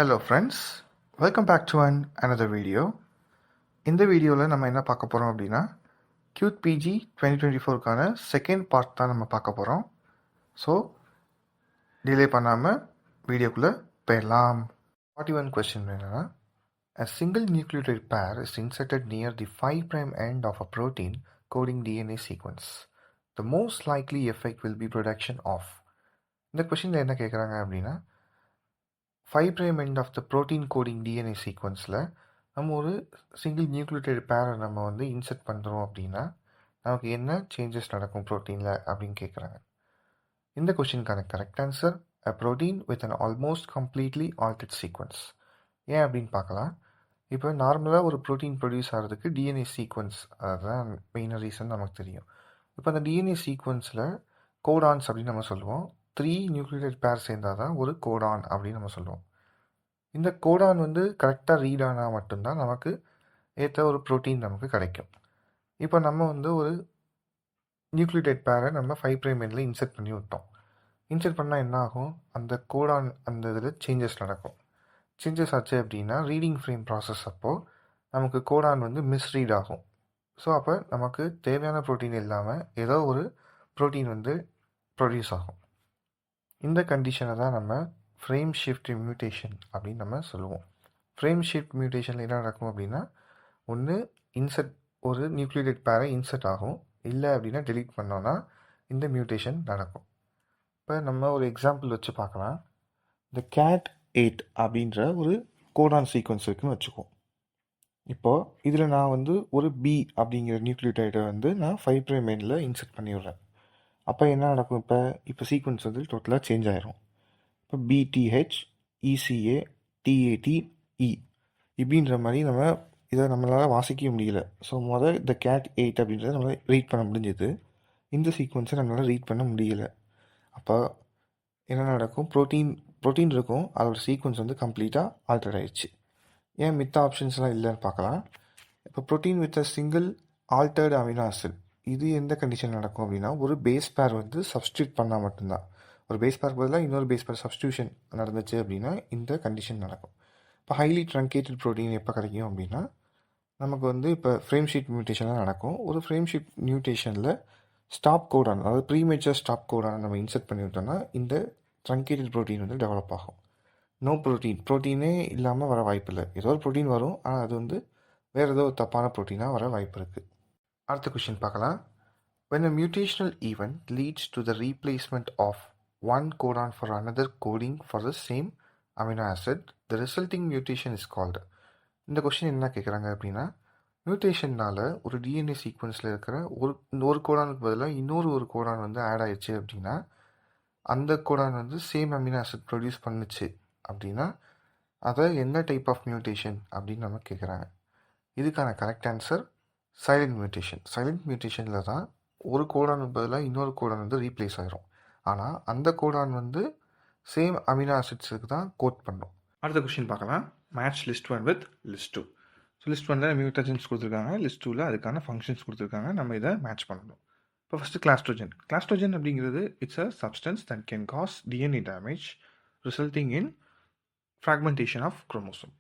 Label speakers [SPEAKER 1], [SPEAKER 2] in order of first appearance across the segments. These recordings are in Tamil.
[SPEAKER 1] Hello friends, welcome back to another video. இந்த வீடியோவில் நம்ம என்ன பார்க்க போகிறோம் அப்படின்னா QUT PG 2024க்கான செகண்ட் பார்ட் தான் நம்ம பார்க்க போகிறோம். ஸோ டிலே பண்ணாமல் வீடியோக்குள்ளே போயிடலாம். 41 கொஸ்டின் என்னன்னா, a single nucleotide pair is inserted near the 5' end of a protein coding DNA sequence. The most likely effect will be production of. இந்த கொஸ்டினில் என்ன கேட்குறாங்க அப்படின்னா, 5' end of the protein coding DNA சீக்வன்ஸில் நம்ம ஒரு சிங்கிள் நியூக்ளியோடைடு பேரை நம்ம வந்து இன்சர்ட் பண்ணுறோம் அப்படின்னா நமக்கு என்ன சேஞ்சஸ் நடக்கும் ப்ரோட்டீனில் அப்படின்னு கேட்குறாங்க. இந்த கொஸ்டினுக்கான correct answer a protein with an almost completely altered sequence. ஏன் அப்படின்னு பார்க்கலாம். இப்போ நார்மலாக ஒரு ப்ரோட்டீன் ப்ரொடியூஸ் ஆகிறதுக்கு டிஎன்ஏ சீக்வன்ஸ் அதுதான் மெயின் ரீசன் நமக்கு தெரியும். இப்போ அந்த டிஎன்ஏ சீக்வன்ஸில் கோடான்ஸ் அப்படின்னு நம்ம சொல்லுவோம். 3 நியூக்ளியோடைட் பேர் சேர்ந்தால் தான் ஒரு கோடான் அப்படின்னு நம்ம சொல்லுவோம். இந்த கோடான் வந்து கரெக்டாக ரீட் ஆனால் மட்டும்தான் நமக்கு ஏற்ற ஒரு ப்ரோட்டீன் நமக்கு கிடைக்கும். இப்போ நம்ம வந்து ஒரு நியூக்ளியோடைட் பேரை நம்ம 5' எண்டில் இன்சர்ட் பண்ணி விட்டோம். இன்சர்ட் பண்ணால் என்ன ஆகும், அந்த கோடான் அந்த இதில் சேஞ்சஸ் நடக்கும். சேஞ்சஸ் ஆச்சு அப்படின்னா ரீடிங் ஃப்ரேம் ப்ராசஸ் அப்போது நமக்கு கோடான் வந்து மிஸ்ரீட் ஆகும். ஸோ அப்போ நமக்கு தேவையான ப்ரோட்டீன் இல்லாமல் ஏதோ ஒரு ப்ரோட்டீன் வந்து ப்ரொடியூஸ் ஆகும். இந்த கண்டிஷனை தான் நம்ம ஃப்ரேம் ஷிஃப்ட் மியூட்டேஷன் அப்படின்னு நம்ம சொல்லுவோம். ஃப்ரேம் ஷிஃப்ட் மியூட்டேஷனில் என்ன நடக்கும் அப்படின்னா, ஒன்று இன்சர்ட் ஒரு நியூக்ளியோடைட் பேரை இன்சர்ட் ஆகும், இல்லை அப்படின்னா டெலீட் பண்ணோன்னா இந்த மியூட்டேஷன் நடக்கும். இப்போ நம்ம ஒரு எக்ஸாம்பிள் வச்சு பார்க்கலாம். இந்த CAT8 அப்படின்ற ஒரு கோடான் சீக்வன்ஸ் இருக்குன்னு வச்சுக்குவோம். இப்போது இதில் நான் வந்து ஒரு B அப்படிங்கிற நியூக்ளியோடைடை வந்து நான் 5' எண்டில் இன்சர்ட் பண்ணி விடுறேன். அப்போ என்ன நடக்கும், இப்போ சீக்வன்ஸ் வந்து டோட்டலாக சேஞ்ச் ஆயிரும். இப்போ BTH ECA TAT E இப்படின்ற மாதிரி நம்ம இதை நம்மளால் வாசிக்க முடியல. ஸோ இந்த CAT8 அப்படின்றத நம்மளால் ரீட் பண்ண முடிஞ்சது. இந்த சீக்வன்ஸை நம்மளால் ரீட் பண்ண முடியலை. அப்போ என்ன நடக்கும், ப்ரோட்டீன் இருக்கும், அதோட சீக்வன்ஸ் வந்து கம்ப்ளீட்டாக ஆல்டர் ஆயிடுச்சு. ஏன் மித்த ஆப்ஷன்ஸ்லாம் இல்லைன்னு பார்க்கலாம். இப்போ protein with a single altered amino acid, இது எந்த கண்டிஷன் நடக்கும் அப்படின்னா, ஒரு பேஸ் பேர் வந்து சப்ஸ்டியூட் பண்ணால் மட்டும்தான். ஒரு பேஸ் பேர் பதிலாக இன்னொரு பேஸ் பேர் சப்ஸ்டியூஷன் நடந்துச்சு அப்படின்னா இந்த கண்டிஷன் நடக்கும். இப்போ ஹைலி ட்ரங்கேட்டட் ப்ரோட்டீன் எப்போ கிடைக்கும் அப்படின்னா, நமக்கு வந்து இப்போ ஃப்ரேம் ஷீட் மியூட்டேஷன்லாம் நடக்கும். ஒரு ஃப்ரேம் ஷீட் மியூட்டேஷனில் ஸ்டாப் கோடான், அதாவது ப்ரீமேச்சர் ஸ்டாப் கோடான் நம்ம இன்சர்ட் பண்ணிவிட்டோம்னா இந்த ட்ரங்கேட்டட் ப்ரோட்டீன் வந்து டெவலப் ஆகும். நோ ப்ரோட்டீனே இல்லாமல் வர வாய்ப்பு இல்லை. ஏதோ ஒரு ப்ரோட்டீன் வரும், ஆனால் அது வந்து வேறு ஏதோ ஒரு தப்பான ப்ரோட்டீனாக வர வாய்ப்பு இருக்குது. அடுத்த கொஸ்டின் பார்க்கலாம். When a mutational event leads to the replacement of one codon for another coding for the same amino acid, the resulting mutation is called. இந்த கொஸ்டின் என்ன கேட்குறாங்க அப்படின்னா, மியூட்டேஷனால் ஒரு டிஎன்ஏ சீக்வன்ஸில் இருக்கிற ஒரு கோடானுக்கு பதிலாக இன்னொரு கோடான் வந்து ஆட் ஆயிடுச்சு அப்படின்னா, அந்த கோடான் வந்து சேம் அமினோ ஆசிட் ப்ரொடியூஸ் பண்ணுச்சு அப்படின்னா அதை என்ன டைப் ஆஃப் மியூட்டேஷன் அப்படின்னு நம்ம கேட்குறாங்க. இதுக்கான correct answer silent mutation. Silent மியூட்டேஷனில் தான் ஒரு கோடானுக்கு பதிலாக இன்னொரு கோடான் வந்து ரீப்ளேஸ் ஆகிரும், ஆனால் அந்த கோடான் வந்து சேம் அமினோ ஆசிட்ஸுக்கு தான் கோட் பண்ணும். அடுத்த கொஸ்டின் பார்க்கலாம். Match list 1 with list 2. So list 1ல் மியூட்டேஷன்ஸ் கொடுத்துருக்காங்க, லிஸ்ட் 2ல் அதுக்கான ஃபங்க்ஷன்ஸ் கொடுத்துருக்காங்க. நம்ம இதை மேட்ச் பண்ணணும். இப்போ ஃபஸ்ட்டு கிளாஸ்ட்ரோஜன் அப்படிங்கிறது it's a substance that can cause DNA damage resulting in fragmentation of chromosome.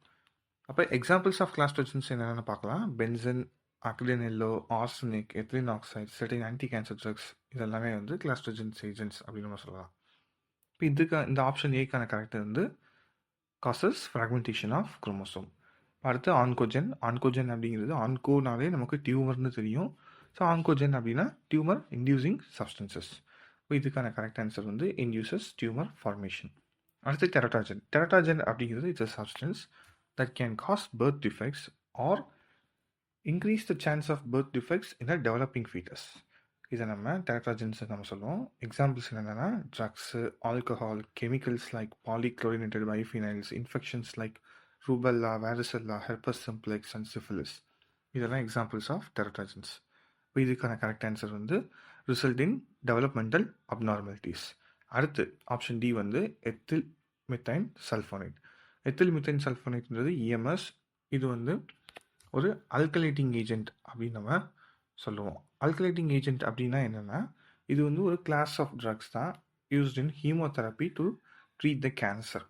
[SPEAKER 1] அப்போ எக்ஸாம்பிள்ஸ் ஆஃப் கிளாஸ்ட்ரோஜன்ஸ் என்னென்னு பார்க்கலாம். பென்சன், அக்ரிடெனெல்லோ, arsenic, ethylene oxide, certain anti cancer drugs, இதெல்லாமே வந்து கிளாஸ்ட்ரோஜன்ஸ் ஏஜென்ட்ஸ் அப்படின்னு நம்ம சொல்லலாம். இப்போ இந்த ஆப்ஷன் ஏக்கான கரெக்ட் வந்து காசஸ் ஃப்ராக்மெண்டேஷன் ஆஃப் குரோமோசோம். அடுத்து ஆன்கோஜன் அப்படிங்கிறது ஆன்கோனாலே நமக்கு டியூமர்னு தெரியும். ஸோ ஆன்கோஜன் அப்படின்னா டியூமர் இன்டியூசிங் சப்ஸ்டன்சஸ். இப்போ இதுக்கான கரெக்ட் ஆன்சர் வந்து இன்டியூசஸ் டியூமர் ஃபார்மேஷன். அடுத்து டெரட்டாஜன் அப்படிங்கிறது it's a substance that can cause birth defects or increase the chance of birth defects in a developing fetus. இதை நம்ம டெரட்டாஜன்ஸ் நம்ம சொல்லுவோம். எக்ஸாம்பிள்ஸ் என்னென்னா drugs, alcohol, chemicals like polychlorinated biphenyls, infections like rubella, varicella, herpes simplex and syphilis, இதெல்லாம் எக்ஸாம்பிள்ஸ் ஆஃப் டெரட்டாஜன்ஸ். இப்போ இதுக்கான கரெக்ட் ஆன்சர் வந்து ரிசல்ட் இன் டெவலப்மெண்டல் அப்நார்மாலிட்டிஸ். அடுத்து ஆப்ஷன் டி வந்து ethyl methane sulphonate. Ethyl methane சல்ஃபோனேட்ன்றது EMS. இது வந்து ஒரு அல்கலேட்டிங் ஏஜென்ட் அப்படின்னு நம்ம சொல்லுவோம். அல்கலேட்டிங் ஏஜென்ட் அப்படின்னா என்னென்னா, இது வந்து ஒரு கிளாஸ் ஆஃப் ட்ரக்ஸ் தான் used in chemotherapy to treat the cancer.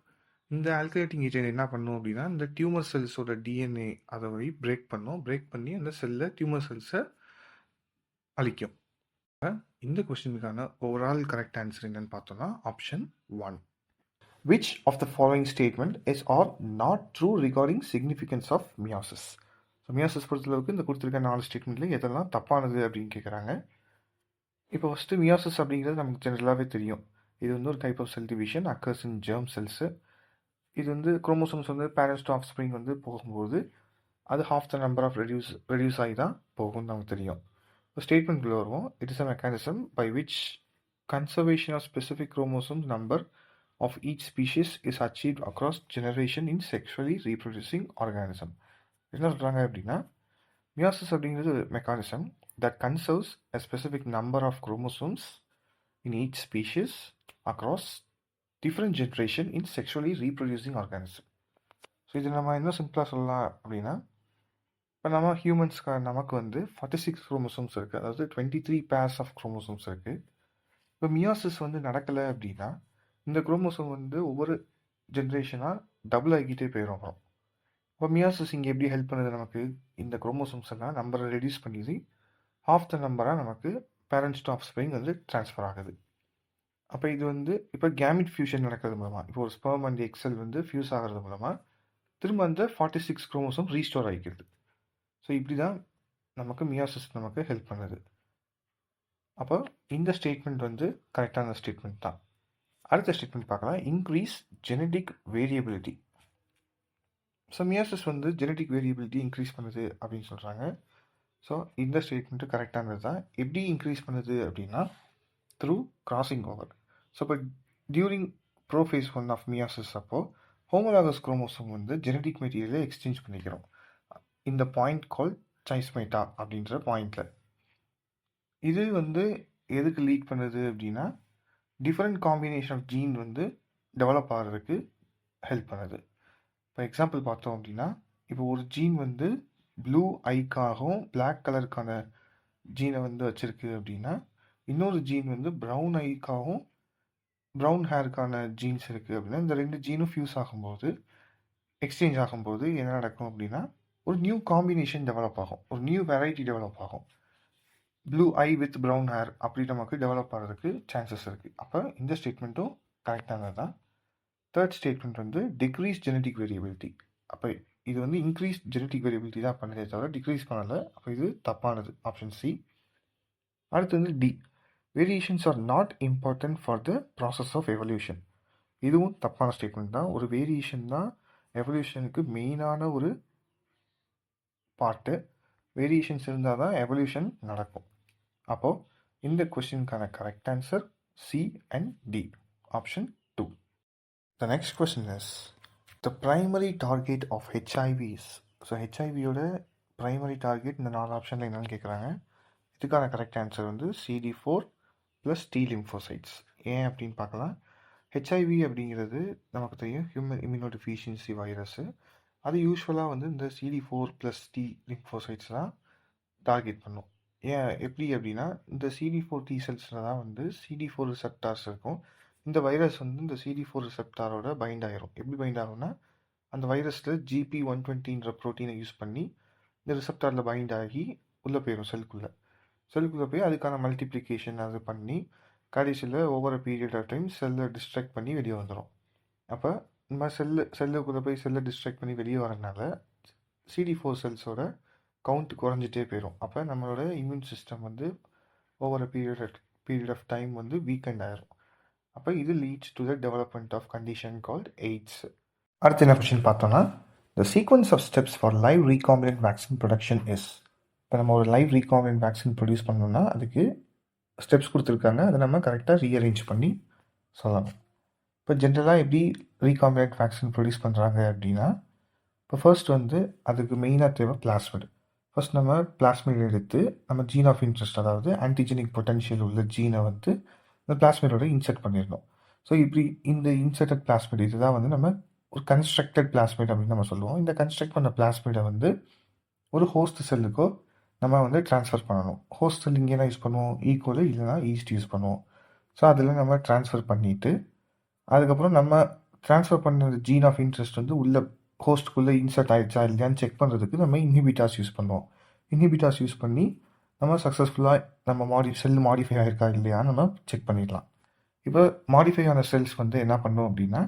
[SPEAKER 1] இந்த ஆல்கலேட்டிங் ஏஜென்ட் என்ன பண்ணும் அப்படின்னா, இந்த டியூமர் செல்ஸோட டிஎன்ஏ அதை பிரேக் பண்ணும். பிரேக் பண்ணி அந்த செல்லில் டியூமர் செல்ஸை அழிக்கும். இந்த கொஸ்டினுக்கான ஓவரால் கரெக்ட் ஆன்சர் என்னன்னு பார்த்தோம்னா option 1. Which of the following statement is or not true regarding significance of meiosis? So meiosis பொறுத்தளவுக்கு இந்த கொடுத்துருக்க 4 ஸ்டேட்மெண்ட்டில் எதெல்லாம் தப்பானது அப்படின்னு கேட்குறாங்க. இப்போ ஃபஸ்ட்டு மியாசிஸ் அப்படிங்கிறது நமக்கு ஜென்ரலாகவே தெரியும். இது வந்து ஒரு type of cell division occurs in germ cells. இது வந்து குரோமோசோம்ஸ் வந்து பேரண்ட்ஸ் டு ஆஃப்ஸ்ப்ரிங் வந்து போகும்போது அது half the number of reduce ஆகி தான் போகும்னு நமக்கு தெரியும். இப்போ ஸ்டேட்மெண்ட்குள்ளே வருவோம். It is a mechanism by which conservation of specific chromosomes number of each species is achieved across generation in sexually reproducing organism. என்ன சொல்கிறாங்க அப்படின்னா, மியாசிஸ் அப்படிங்கிறது mechanism that conserves a specific number of chromosomes in each species across different generation in sexually reproducing organism. So இது நம்ம இன்னும் சிம்பிளாக சொல்லலாம் அப்படின்னா, இப்போ நம்ம ஹியூமன்ஸ்க்கு நமக்கு வந்து 46 குரோமோசோம்ஸ் இருக்குது, அதாவது 23 pairs ஆஃப் குரோமோசோம்ஸ் இருக்குது. இப்போ மியாசிஸ் வந்து நடக்கலை அப்படின்னா இந்த குரோமோசோம் வந்து ஒவ்வொரு ஜென்ரேஷனாக டபுள் ஆகிக்கிட்டே போயிடும். அப்புறம் இப்போ மியாசிஸ் இங்கே எப்படி ஹெல்ப் பண்ணுது, நமக்கு இந்த குரோமோசோம்ஸ் எல்லாம் நம்பரை ரெடியூஸ் பண்ணிது half the நம்பராக நமக்கு பேரண்ட்ஸ் டு ஆஃப்ஸ்ப்ரிங் வந்து ட்ரான்ஸ்ஃபர் ஆகுது. அப்போ இது வந்து இப்போ கேமிட் ஃபியூஷன் நடக்கிறது மூலமாக, இப்போ ஒரு ஸ்பெர்ம் அண்ட் எக்ஸல் வந்து ஃபியூஸ் ஆகிறது மூலமாக திரும்ப அந்த 46 குரோமோசோம் ரீஸ்டோர் ஆகிக்கிறது. ஸோ இப்படி தான் நமக்கு மியாசிஸ் நமக்கு ஹெல்ப் பண்ணுது. அப்போ இந்த ஸ்டேட்மெண்ட் வந்து கரெக்டான ஸ்டேட்மெண்ட் தான். அடுத்த ஸ்டேட்மெண்ட் பார்க்கலாம். Increase genetic variability. So meiosis வந்து ஜெனடிக் வேரியபிலிட்டி இன்க்ரீஸ் பண்ணுது அப்படின்னு சொல்கிறாங்க. ஸோ இந்த ஸ்டேட்மெண்ட்டு கரெக்டானது தான். எப்படி இன்க்ரீஸ் பண்ணுது அப்படின்னா த்ரூ கிராசிங் ஓவர். ஸோ இப்போ டியூரிங் ப்ரோஃபேஸ் 1 ஆஃப் மியாசிஸ் அப்போது ஹோமோலாகஸ் குரோமோசோம் வந்து ஜெனடிக் மெட்டீரியலை எக்ஸ்சேஞ்ச் பண்ணிக்கிறோம். இந்த பாயிண்ட் கால் சைஸ்மேட்டா அப்படின்ற பாயிண்டில். இது வந்து எதுக்கு லீட் பண்ணுது அப்படின்னா டிஃப்ரெண்ட் காம்பினேஷன் ஆஃப் ஜீன் வந்து டெவலப் ஆகிறதுக்கு ஹெல்ப் பண்ணுது. இப்போ எக்ஸாம்பிள் பார்த்தோம் அப்படின்னா, இப்போ ஒரு ஜீன் வந்து ப்ளூ ஐக்காகவும் பிளாக் கலருக்கான ஜீனை வந்து வச்சுருக்கு அப்படின்னா, இன்னொரு ஜீன் வந்து ப்ரௌன் ஐக்காகவும் ப்ரௌன் ஹேருக்கான ஜீன்ஸ் இருக்குது அப்படின்னா, இந்த 2 ஜீனும் ஃபியூஸ் ஆகும்போது எக்ஸ்சேஞ்ச் ஆகும்போது என்ன நடக்கும் அப்படின்னா ஒரு நியூ காம்பினேஷன் டெவலப் ஆகும், ஒரு நியூ வெரைட்டி டெவலப் ஆகும். Blue I with brown hair அப்படி நமக்கு டெவலப் ஆகிறதுக்கு சான்சஸ் இருக்குது. அப்போ இந்த ஸ்டேட்மெண்ட்டும் கரெக்டானது தான். தேர்ட் ஸ்டேட்மெண்ட் வந்து டிக்ரீஸ் ஜெனடிக் வேரியபிலிட்டி. அப்போ இது வந்து இன்க்ரீஸ் ஜெனடிக் வேரியபிலிட்டி தான் பண்ணதே தவிர டிக்ரீஸ் பண்ணலை. அப்போ இது தப்பானது, ஆப்ஷன் சி. அடுத்து வந்து D, variations are not important for the process of evolution. இதுவும் தப்பான ஸ்டேட்மெண்ட் தான். ஒரு வேரியேஷன் தான் எவல்யூஷனுக்கு மெயினான ஒரு பார்ட்டு. வேரியேஷன்ஸ் இருந்தால் தான் எவல்யூஷன் நடக்கும். அப்போது இந்த கொஸ்டினுக்கான correct answer C and D, option 2. The next question is the primary target of HIVs. So ஹெச்ஐவியோட ப்ரைமரி டார்கெட் இந்த 4 ஆப்ஷனில் என்னென்னு கேட்குறாங்க. இதுக்கான கரெக்ட் ஆன்சர் வந்து CD4 + T லிம்போசைட்ஸ். ஏன் அப்படின்னு பார்க்கலாம். ஹெச்ஐவி அப்படிங்கிறது நமக்கு தெரியும் ஹியூமன் இம்யூனோடெஃபிஷியன்சி வைரஸு. அது யூஸ்வலாக வந்து இந்த CD4 + T லிம்போசைட்ஸ் தான் டார்கெட் பண்ணும். ஏன் எப்படி அப்படின்னா இந்த CD4 T செல்ஸில் தான் வந்து CD4 ரிசெப்டார்ஸ் இருக்கும். இந்த வைரஸ் வந்து இந்த CD4 ரிசெப்டாரோட பைண்ட் ஆகிரும். எப்படி பைண்ட் ஆகும்னா அந்த வைரஸில் GP120ன்ற ப்ரோட்டீனை யூஸ் பண்ணி இந்த ரிசெப்டாரில் பைண்ட் ஆகி உள்ளே போயிடும் செல்லுக்குள்ளே போய் அதுக்கான மல்டிப்ளிகேஷன் அது பண்ணி கடைசியில் over a period of time செல்லை டிஸ்ட்ராக்ட் பண்ணி வெளியே வந்துடும். அப்போ நம்ம செல்லுக்குள்ளே போய் செல்லை டிஸ்ட்ராக்ட் பண்ணி வெளியே வரனால CD4 செல்ஸோட கவுண்ட் குறைஞ்சிட்டே போயிடும். அப்போ நம்மளோட இம்யூன் சிஸ்டம் வந்து over a period of time வந்து வீக்கெண்ட் ஆயிரும். அப்போ இது leads to the development of condition called AIDS. அடுத்து என்ன கொஸ்டின் பார்த்தோன்னா the sequence of steps for live recombinant vaccine production is. இப்போ நம்ம ஒரு லைவ் ரீகாம்பினன்ட் வேக்சின் ப்ரொடியூஸ் பண்ணோம்னா அதுக்கு ஸ்டெப்ஸ் கொடுத்துருக்காங்க, அதை நம்ம கரெக்டாக ரீஅரேஞ்ச் பண்ணி சொல்லணும். இப்போ ஜென்ரலாக எப்படி ரீகாம்பினன்ட் வேக்சின் ப்ரொடியூஸ் பண்ணுறாங்க அப்படின்னா, இப்போ ஃபர்ஸ்ட் வந்து அதுக்கு மெயினாக தேவை பிளாஸ்மிட். ஃபர்ஸ்ட் நம்ம பிளாஸ்மிட் எடுத்து நம்ம ஜீன் ஆஃப் இன்ட்ரெஸ்ட், அதாவது ஆன்டிஜெனிக் பொட்டன்ஷியல் உள்ள ஜீனை வந்து இந்த பிளாஸ்மிடோட இன்செர்ட் பண்ணிடணும். ஸோ இப்படி இந்த இன்செர்டட் பிளாஸ்மிட் இதுதான் வந்து நம்ம ஒரு கன்ஸ்ட்ரக்டட் பிளாஸ்மிட் அப்படின்னு நம்ம சொல்லுவோம். இந்த கன்ஸ்ட்ரக்ட் பண்ண பிளாஸ்மிடை வந்து ஒரு ஹோஸ்ட் செல்லுக்கோ நம்ம வந்து ட்ரான்ஸ்ஃபர் பண்ணணும். ஹோஸ்ட் செல் இங்கே என்ன யூஸ் பண்ணுவோம், ஈக்குவல் இல்லைனா ஈஸ்ட் யூஸ் பண்ணுவோம். ஸோ அதில் நம்ம ட்ரான்ஸ்ஃபர் பண்ணிவிட்டு அதுக்கப்புறம் நம்ம ட்ரான்ஸ்ஃபர் பண்ண ஜீன் ஆஃப் இன்ட்ரெஸ்ட் வந்து உள்ள ஹோஸ்ட்குள்ளே இன்சர்ட் ஆகிடுச்சா இல்லையான்னு செக் பண்ணுறதுக்கு நம்ம இன்ஹிபிட்டாஸ் யூஸ் பண்ணுவோம். இன்ஹிபிட்டாஸ் யூஸ் பண்ணி நம்ம சக்ஸஸ்ஃபுல்லாக நம்ம செல் மாடிஃபை ஆகிருக்கா இல்லையான்னு நம்ம செக் பண்ணிடலாம். இப்போ மாடிஃபை ஆன செல்ஸ் வந்து என்ன பண்ணும் அப்படின்னா,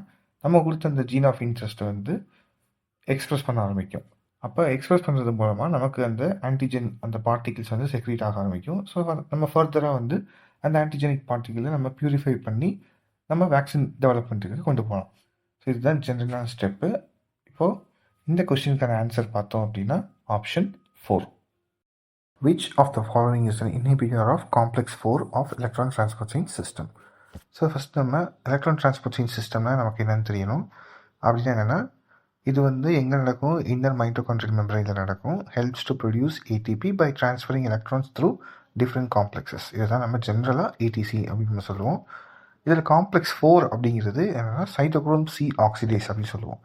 [SPEAKER 1] நம்ம கொடுத்த அந்த ஜீன் ஆஃப் இன்ட்ரெஸ்ட்டை வந்து எக்ஸ்பிரஸ் பண்ண ஆரம்பிக்கும். அப்போ எக்ஸ்பிரஸ் பண்ணுறது மூலமாக நமக்கு அந்த ஆன்டிஜென் அந்த பார்ட்டிகிள்ஸ் வந்து செக்ரீட் ஆக ஆரம்பிக்கும். ஸோ நம்ம ஃபர்தராக வந்து அந்த ஆன்டிஜெனிக் பார்ட்டிகளை நம்ம பியூரிஃபை பண்ணி நம்ம வேக்சின் டெவலப்மெண்ட்டுக்கு கொண்டு போகலாம். ஸோ இதுதான் ஜென்ரலான ஸ்டெப்பு. இப்போது இந்த கொஸ்டினுக்கான ஆன்சர் பார்த்தோம் அப்படின்னா option 4. Which of the following is an inhibitor of complex 4 of electron transport chain system? So first நம்ம எலக்ட்ரான் டிரான்ஸ்போர்ட் செயின் சிஸ்டம்னா நமக்கு என்னென்னு தெரியணும். அப்படின்னா என்னென்னா, இது வந்து எங்கே நடக்கும்? இன்னர் மைட்டோகாண்ட்ரியல் மெம்பரேனில் நடக்கும். Helps to produce ATP by transferring electrons through different complexes. இதை தான் நம்ம ஜென்ரலாக ஏடிசி அப்படின்னு நம்ம சொல்லுவோம். இதில் காம்ப்ளெக்ஸ் 4 அப்படிங்கிறது என்னென்னா சைட்டோக்ரோம் சி ஆக்சிடேஸ் அப்படின்னு சொல்லுவோம்.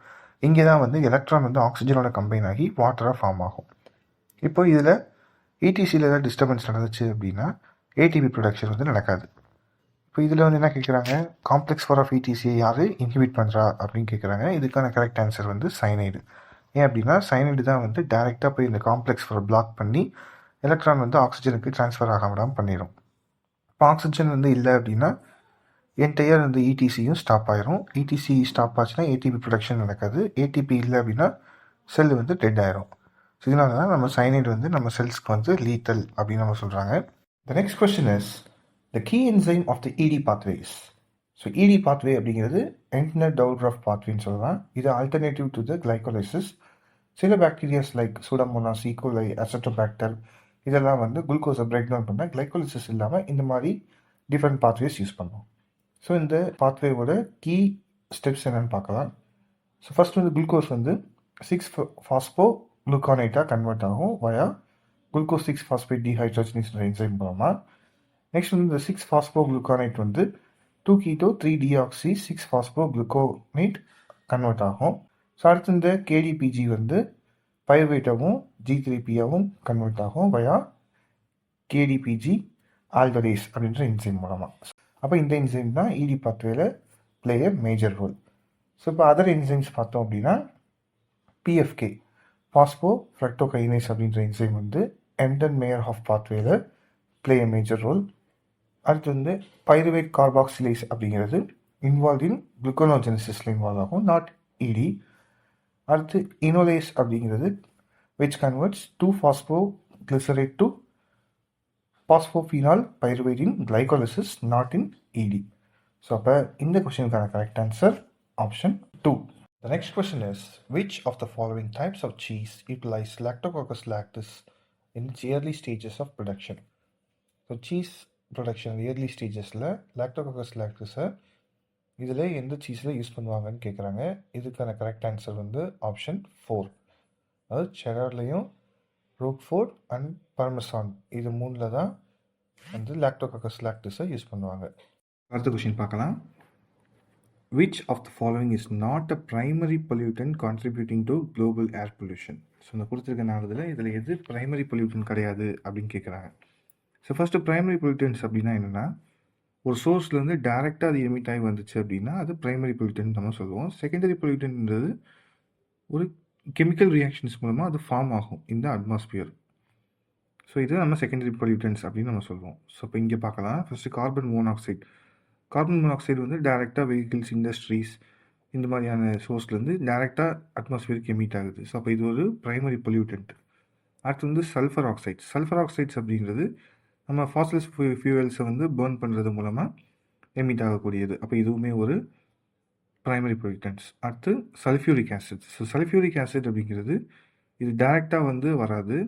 [SPEAKER 1] இங்கே தான் வந்து எலக்ட்ரான் வந்து ஆக்சிஜனோட கம்பைன் ஆகி வாட்டராக ஃபார்ம் ஆகும். இப்போ இதில் ஏடிசியில் ஏதாவது டிஸ்டர்பன்ஸ் நடந்துச்சு அப்படின்னா ஏடிபி ப்ரொடக்ஷன் வந்து நடக்காது. இப்போ இதில் வந்து என்ன கேட்குறாங்க, காம்ப்ளெக்ஸ் 4 ஆஃப் ஏடிசியை யார் இன்ஹிபிட் பண்ணுறா அப்படின்னு கேட்குறாங்க. இதுக்கான கரெக்ட் ஆன்சர் வந்து சைனைடு. ஏன் அப்படின்னா சைனைடு தான் வந்து டைரெக்டாக போய் இந்த காம்ப்ளெக்ஸ் 4 பிளாக் பண்ணி எலக்ட்ரான் வந்து ஆக்சிஜனுக்கு ட்ரான்ஸ்ஃபர் ஆக விடாமல் பண்ணிடும். இப்போ ஆக்சிஜன் வந்து இல்லை அப்படின்னா என்டையர் வந்து இடிசியும் ஸ்டாப் ஆயிரும். இடிசி ஸ்டாப் ஆச்சுன்னா ஏடிபி ப்ரொடக்ஷன் நடக்காது. ஏடிபி இல்லை அப்படின்னா செல் வந்து டெட் ஆயிரும். ஸோ இதனால தான் நம்ம சைனைடு வந்து நம்ம செல்ஸ்க்கு வந்து லீத்தல் அப்படின்னு நம்ம சொல்கிறாங்க. The next question is the key enzyme of the ED pathways. So இடி பாத்வே அப்படிங்கிறது என்ட்னர் டவுல்ராஃப் பாத்வேன்னு சொல்லலாம். இது ஆல்டர்னேட்டிவ் டு த கிளைகோலைசிஸ். சில bacterias like Pseudomonas, E coli, Azotobacter இதெல்லாம் வந்து குளுக்கோஸை பிரேக் டவுன் பண்ண கிளைகோலிசிஸ் இல்லாமல் இந்த மாதிரி டிஃப்ரெண்ட் பாத்வேஸ் யூஸ் பண்ணுவோம். ஸோ இந்த பாத்வேவோட கீ ஸ்டெப்ஸ் என்னென்னு பார்க்கலாம். ஸோ ஃபஸ்ட் வந்து குளுக்கோஸ் வந்து 6-பாஸ்போ குளுக்கானேட்டாக கன்வெர்ட் ஆகும் வயா குளுக்கோஸ் 6-பாஸ்பேட் டீஹைட்ரோஜனேஸ் என்சைம் மூலமாக. நெக்ஸ்ட் வந்து இந்த 6-பாஸ்போ குளுக்கானேட் வந்து 2-keto 3-deoxy 6-பாஸ்போ குளுக்கோனேட் கன்வெர்ட் ஆகும். ஸோ அடுத்து இந்த கேடிபிஜி வந்து பைருவேட்டாகவும் G3Pயாகவும் கன்வெர்ட் ஆகும் வயா கேடிபிஜி ஆல்டரேஸ் அப்படின்ற என்சைம் மூலமாக. அப்போ இந்த என்சைம் தான் இடி பாத்வேல play a major role. So இப்போ அதர் என்சைம்ஸ் பார்த்தோம் அப்படின்னா பிஎஃப்கே பாஸ்போ ஃப்ரக்டோகைனேஸ் அப்படின்ற என்சைம் வந்து எம்டன் மேயர்ஹாஃப் பாத்வேல பிளே எ மேஜர் ரோல். அடுத்து வந்து பைருவேட் கார்பாக்சிலேஸ் அப்படிங்கிறது இன்வால்வ் இன் குளுக்கோனோஜெனிசிஸில் இன்வால்வ் ஆகும், நாட் இடி. அடுத்து இனோலேஸ் அப்படிங்கிறது விச் கன்வெர்ட்ஸ் 2-பாஸ்போ glycerate to phosphoenolpyruvate in glycolysis, not in ED. So அப்போ இந்த கொஸ்டினுக்கான correct answer option 2. The next question is, which of the following types of cheese utilize Lactococcus lactis in its early stages of production? So cheese production early stagesல Lactococcus lactis இதில் எந்த சீஸில் யூஸ் பண்ணுவாங்கன்னு கேட்குறாங்க. இதுக்கான கரெக்ட் ஆன்சர் வந்து ஆப்ஷன் 4. அதாவது செடார்லையும் ரோக்ஃபோர்ட் அண்ட் பர்மசான் இது 3ல் தான் வந்து லாக்டோகக்கஸ் லாக்டிஸை யூஸ் பண்ணுவாங்க. அடுத்த கொஸ்டின் பார்க்கலாம். Which of the following is not a primary pollutant contributing to global air pollution? So இந்த கொடுத்துருக்க நாளில் இதில் எது ப்ரைமரி பொல்யூட்டன் கிடையாது அப்படின்னு கேட்குறாங்க. ஸோ ஃபஸ்ட்டு ப்ரைமரி பொல்யூட்டன்ஸ் அப்படின்னா என்னென்னா, ஒரு சோர்ஸ்லேருந்து டேரெக்டாக அது எமிட் ஆகி வந்துச்சு அப்படின்னா அது ப்ரைமரி பொல்யூட்டன் நம்ம சொல்லுவோம். செகண்டரி பொல்யூட்டன்ன்றது ஒரு கெமிக்கல் ரியாக்ஷன்ஸ் மூலமாக அது ஃபார்ம் ஆகும் இந்த அட்மாஸ்பியர். ஸோ இது நம்ம செகண்டரி பொல்யூட்டன்ஸ் அப்படின்னு நம்ம சொல்லுவோம். ஸோ இப்போ இங்கே பார்க்கலாம். First carbon monoxide. Carbon monoxide வந்து டேரெக்டாக வெஹிக்கிள்ஸ், இண்டஸ்ட்ரீஸ் இந்த மாதிரியான சோர்ஸ்லேருந்து டேரெக்டாக அட்மாஸ்பியருக்கு எமிட் ஆகுது. ஸோ அப்போ இது ஒரு ப்ரைமரி பொல்யூட்டன்ட். அடுத்து வந்து சல்ஃபர் ஆக்சைட்ஸ். சல்ஃபர் ஆக்சைட்ஸ் அப்படிங்கிறது நம்ம ஃபாசில்ஸ் ஃபியூவல்ஸை வந்து பேர்ன் பண்ணுறது மூலமாக எமிட் ஆகக்கூடியது. அப்போ இதுவுமே ஒரு ப்ரைமரி பொல்யூட்டன்ட்ஸ். அடுத்து sulphuric acid. So sulphuric acid அப்படிங்கிறது இது டேரெக்டாக வந்து வராது.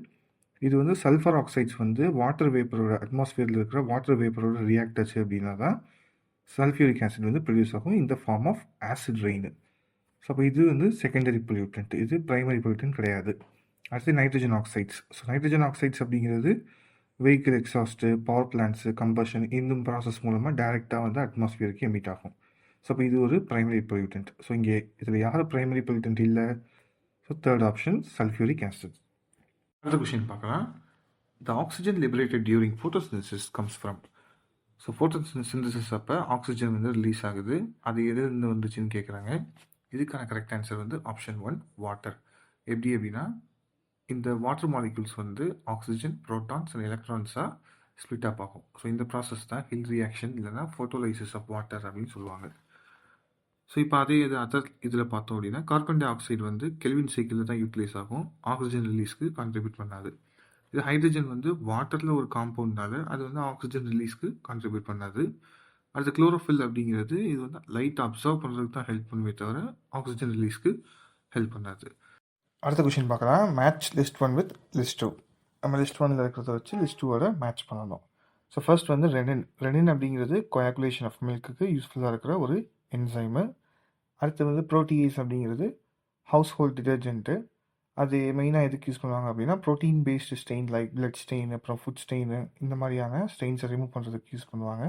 [SPEAKER 1] இது வந்து சல்ஃபர் ஆக்சைட்ஸ் வந்து வாட்டர் வேப்பரோட அட்மாஸ்பியரில் இருக்கிற வாட்டர் வேப்பரோட ரியாக்ட் ஆச்சு அப்படின்னா தான் சல்ஃபியூரிக் ஆசிட் வந்து ப்ரொடியூஸ் ஆகும் இந்த form of acid rain. So அப்போ இது வந்து செகண்டரி பொல்யூட்டன்ட், இது ப்ரைமரி பொல்யூட்டன்ட் கிடையாது. அடுத்து nitrogen oxides. So nitrogen oxides அப்படிங்கிறது vehicle exhaust, power plants, combustion இந்த ப்ராசஸ் மூலமாக டேரெக்டாக வந்து அட்மாஸ்பியருக்கு எமிட் ஆகும். ஸோ அப்போ இது ஒரு ப்ரைமரி பொல்யூட்டன்ட். ஸோ இங்கே இதில் யார் ப்ரைமரி பொல்யூட்டன்ட் இல்லை? So third option sulphuric acid. அடுத்த கொஸ்டின் பார்க்கலாம். The oxygen liberated during photosynthesis comes from. So photosynthesis அப்போ ஆக்சிஜன் வந்து ரிலீஸ் ஆகுது. அது எதுலேருந்து வந்துச்சுன்னு கேட்குறாங்க. இதுக்கான கரெக்ட் ஆன்சர் வந்து ஆப்ஷன் 1 வாட்டர். எப்படி அப்படின்னா இந்த வாட்டர் மாலிக்யூல்ஸ் வந்து ஆக்சிஜன், புரோட்டான்ஸ் அண்ட் எலக்ட்ரான்ஸாக ஸ்ப்ளிட் அப் ஆகும். ஸோ இந்த ப்ராசஸ் தான் ஹில் ரியாக்ஷன் இல்லைனா ஃபோட்டோலைசிஸ் ஆஃப் வாட்டர் அப்படின்னு சொல்லுவாங்க. ஸோ இப்போ அதே அதர் இதில் பார்த்தோம் அப்படின்னா கார்பன் டை ஆக்சைடு வந்து கெல்வின் சைக்கிளில் தான் யூட்டிலைஸ் ஆகும். ஆக்சிஜன் ரிலீஸ்க்கு கான்ட்ரிபியூட் பண்ணாது. இது ஹைட்ரஜன் வந்து வாட்டரில் ஒரு காம்பவுண்ட்னால அது வந்து ஆக்சிஜன் ரிலீஸ்க்கு கான்ட்ரிபியூட் பண்ணாது. அடுத்து குளோரோஃபில் அப்படிங்கிறது இது வந்து லைட் அப்சர்வ் பண்ணுறதுக்கு தான் ஹெல்ப் பண்ணுமே தவிர ஆக்சிஜன் ரிலீஸ்க்கு ஹெல்ப் பண்ணாது. அடுத்த கொஷின் பார்க்கலாம். Match list 1 with list 2. நம்ம லிஸ்ட் 1ல் இருக்கிறத வச்சு லிஸ்ட் 2ஓட மேட்ச் பண்ணணும். ஸோ ஃபர்ஸ்ட் வந்து ரெனின் அப்படிங்கிறது கோஆகுலேஷன் ஆஃப் மில்க்குக்கு யூஸ்ஃபுல்லாக இருக்கிற ஒரு என்சைமு. அடுத்து வந்து ப்ரோட்டீஸ் அப்படிங்கிறது ஹவுஸ் ஹோல்ட் டிடர்ஜென்ட்டு. அது மெயினாக எதுக்கு யூஸ் பண்ணுவாங்க அப்படின்னா protein based stain like blood stain, அப்புறம் ஃபுட் ஸ்டெயின், இந்த மாதிரியான ஸ்டெயின்ஸை ரிமூவ் பண்ணுறதுக்கு யூஸ் பண்ணுவாங்க.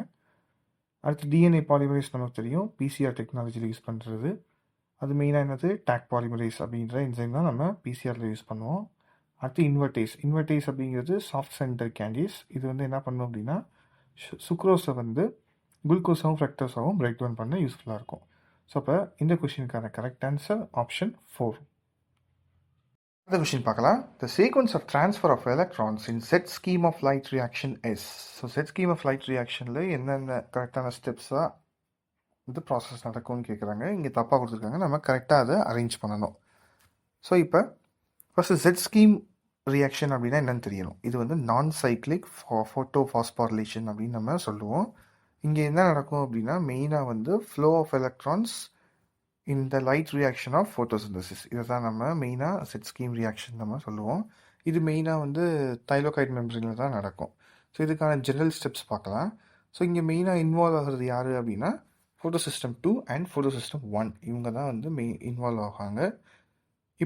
[SPEAKER 1] அடுத்து டிஎன்ஏ பாலிமரேஸ் நமக்கு தெரியும், பிசிஆர் டெக்னாலஜியில் யூஸ் பண்ணுறது. அது மெயினாக என்னது டாக் பாலிமரேஸ் அப்படின்ற என்சைம் தான் நம்ம பிசிஆரில் யூஸ் பண்ணுவோம். அடுத்து இன்வெர்டேஸ் அப்படிங்கிறது சாஃப்ட் சென்டர் கேண்டீஸ். இது வந்து என்ன பண்ணும் அப்படின்னா சுக்ரோஸை வந்து குளுக்கோஸாகவும் ஃப்ரக்டோஸாகவும் பிரேக் டவுன் பண்ண யூஸ்ஃபுல்லாக இருக்கும். ஸோ அப்போ இந்த கொஷினுக்கான கரெக்ட் ஆன்சர் ஆப்ஷன் 4. அடுத்த கொஷின் பார்க்கலாம். The sequence of transfer of electrons in Z scheme of light reaction is. So Z scheme of light ரியாக்ஷனில் என்னென்ன கரெக்டான ஸ்டெப்ஸாக இந்த ப்ராசஸ் நடக்கும்னு கேட்குறாங்க. இங்கே தப்பாக கொடுத்துருக்காங்க, நம்ம கரெக்டாக அதை அரேஞ்ச் பண்ணணும். ஸோ இப்போ ஃபஸ்ட்டு செட் ஸ்கீம் ரியாக்ஷன் அப்படின்னா என்னென்னு தெரியணும். இது வந்து நான் சைக்ளிக் ஃபோட்டோ ஃபாஸ்பாரிலேஷன் அப்படின்னு நம்ம சொல்லுவோம். இங்கே என்ன நடக்கும் அப்படின்னா மெயினாக வந்து flow of electrons in the light reaction of photosynthesis. இதை தான் நம்ம மெயினாக செட் ஸ்கீம் ரியாக்ஷன் நம்ம சொல்லுவோம். இது மெயினாக வந்து தைலோகைட் மெம்பரினில் தான் நடக்கும். ஸோ இதுக்கான ஜெனரல் ஸ்டெப்ஸ் பார்க்கலாம். ஸோ இங்கே மெயினாக இன்வால்வ் ஆகிறது யார் அப்படின்னா ஃபோட்டோசிஸ்டம் 2 அண்ட் ஃபோட்டோசிஸ்டம் 1 இவங்க தான் வந்து இன்வால்வ் ஆகாங்க.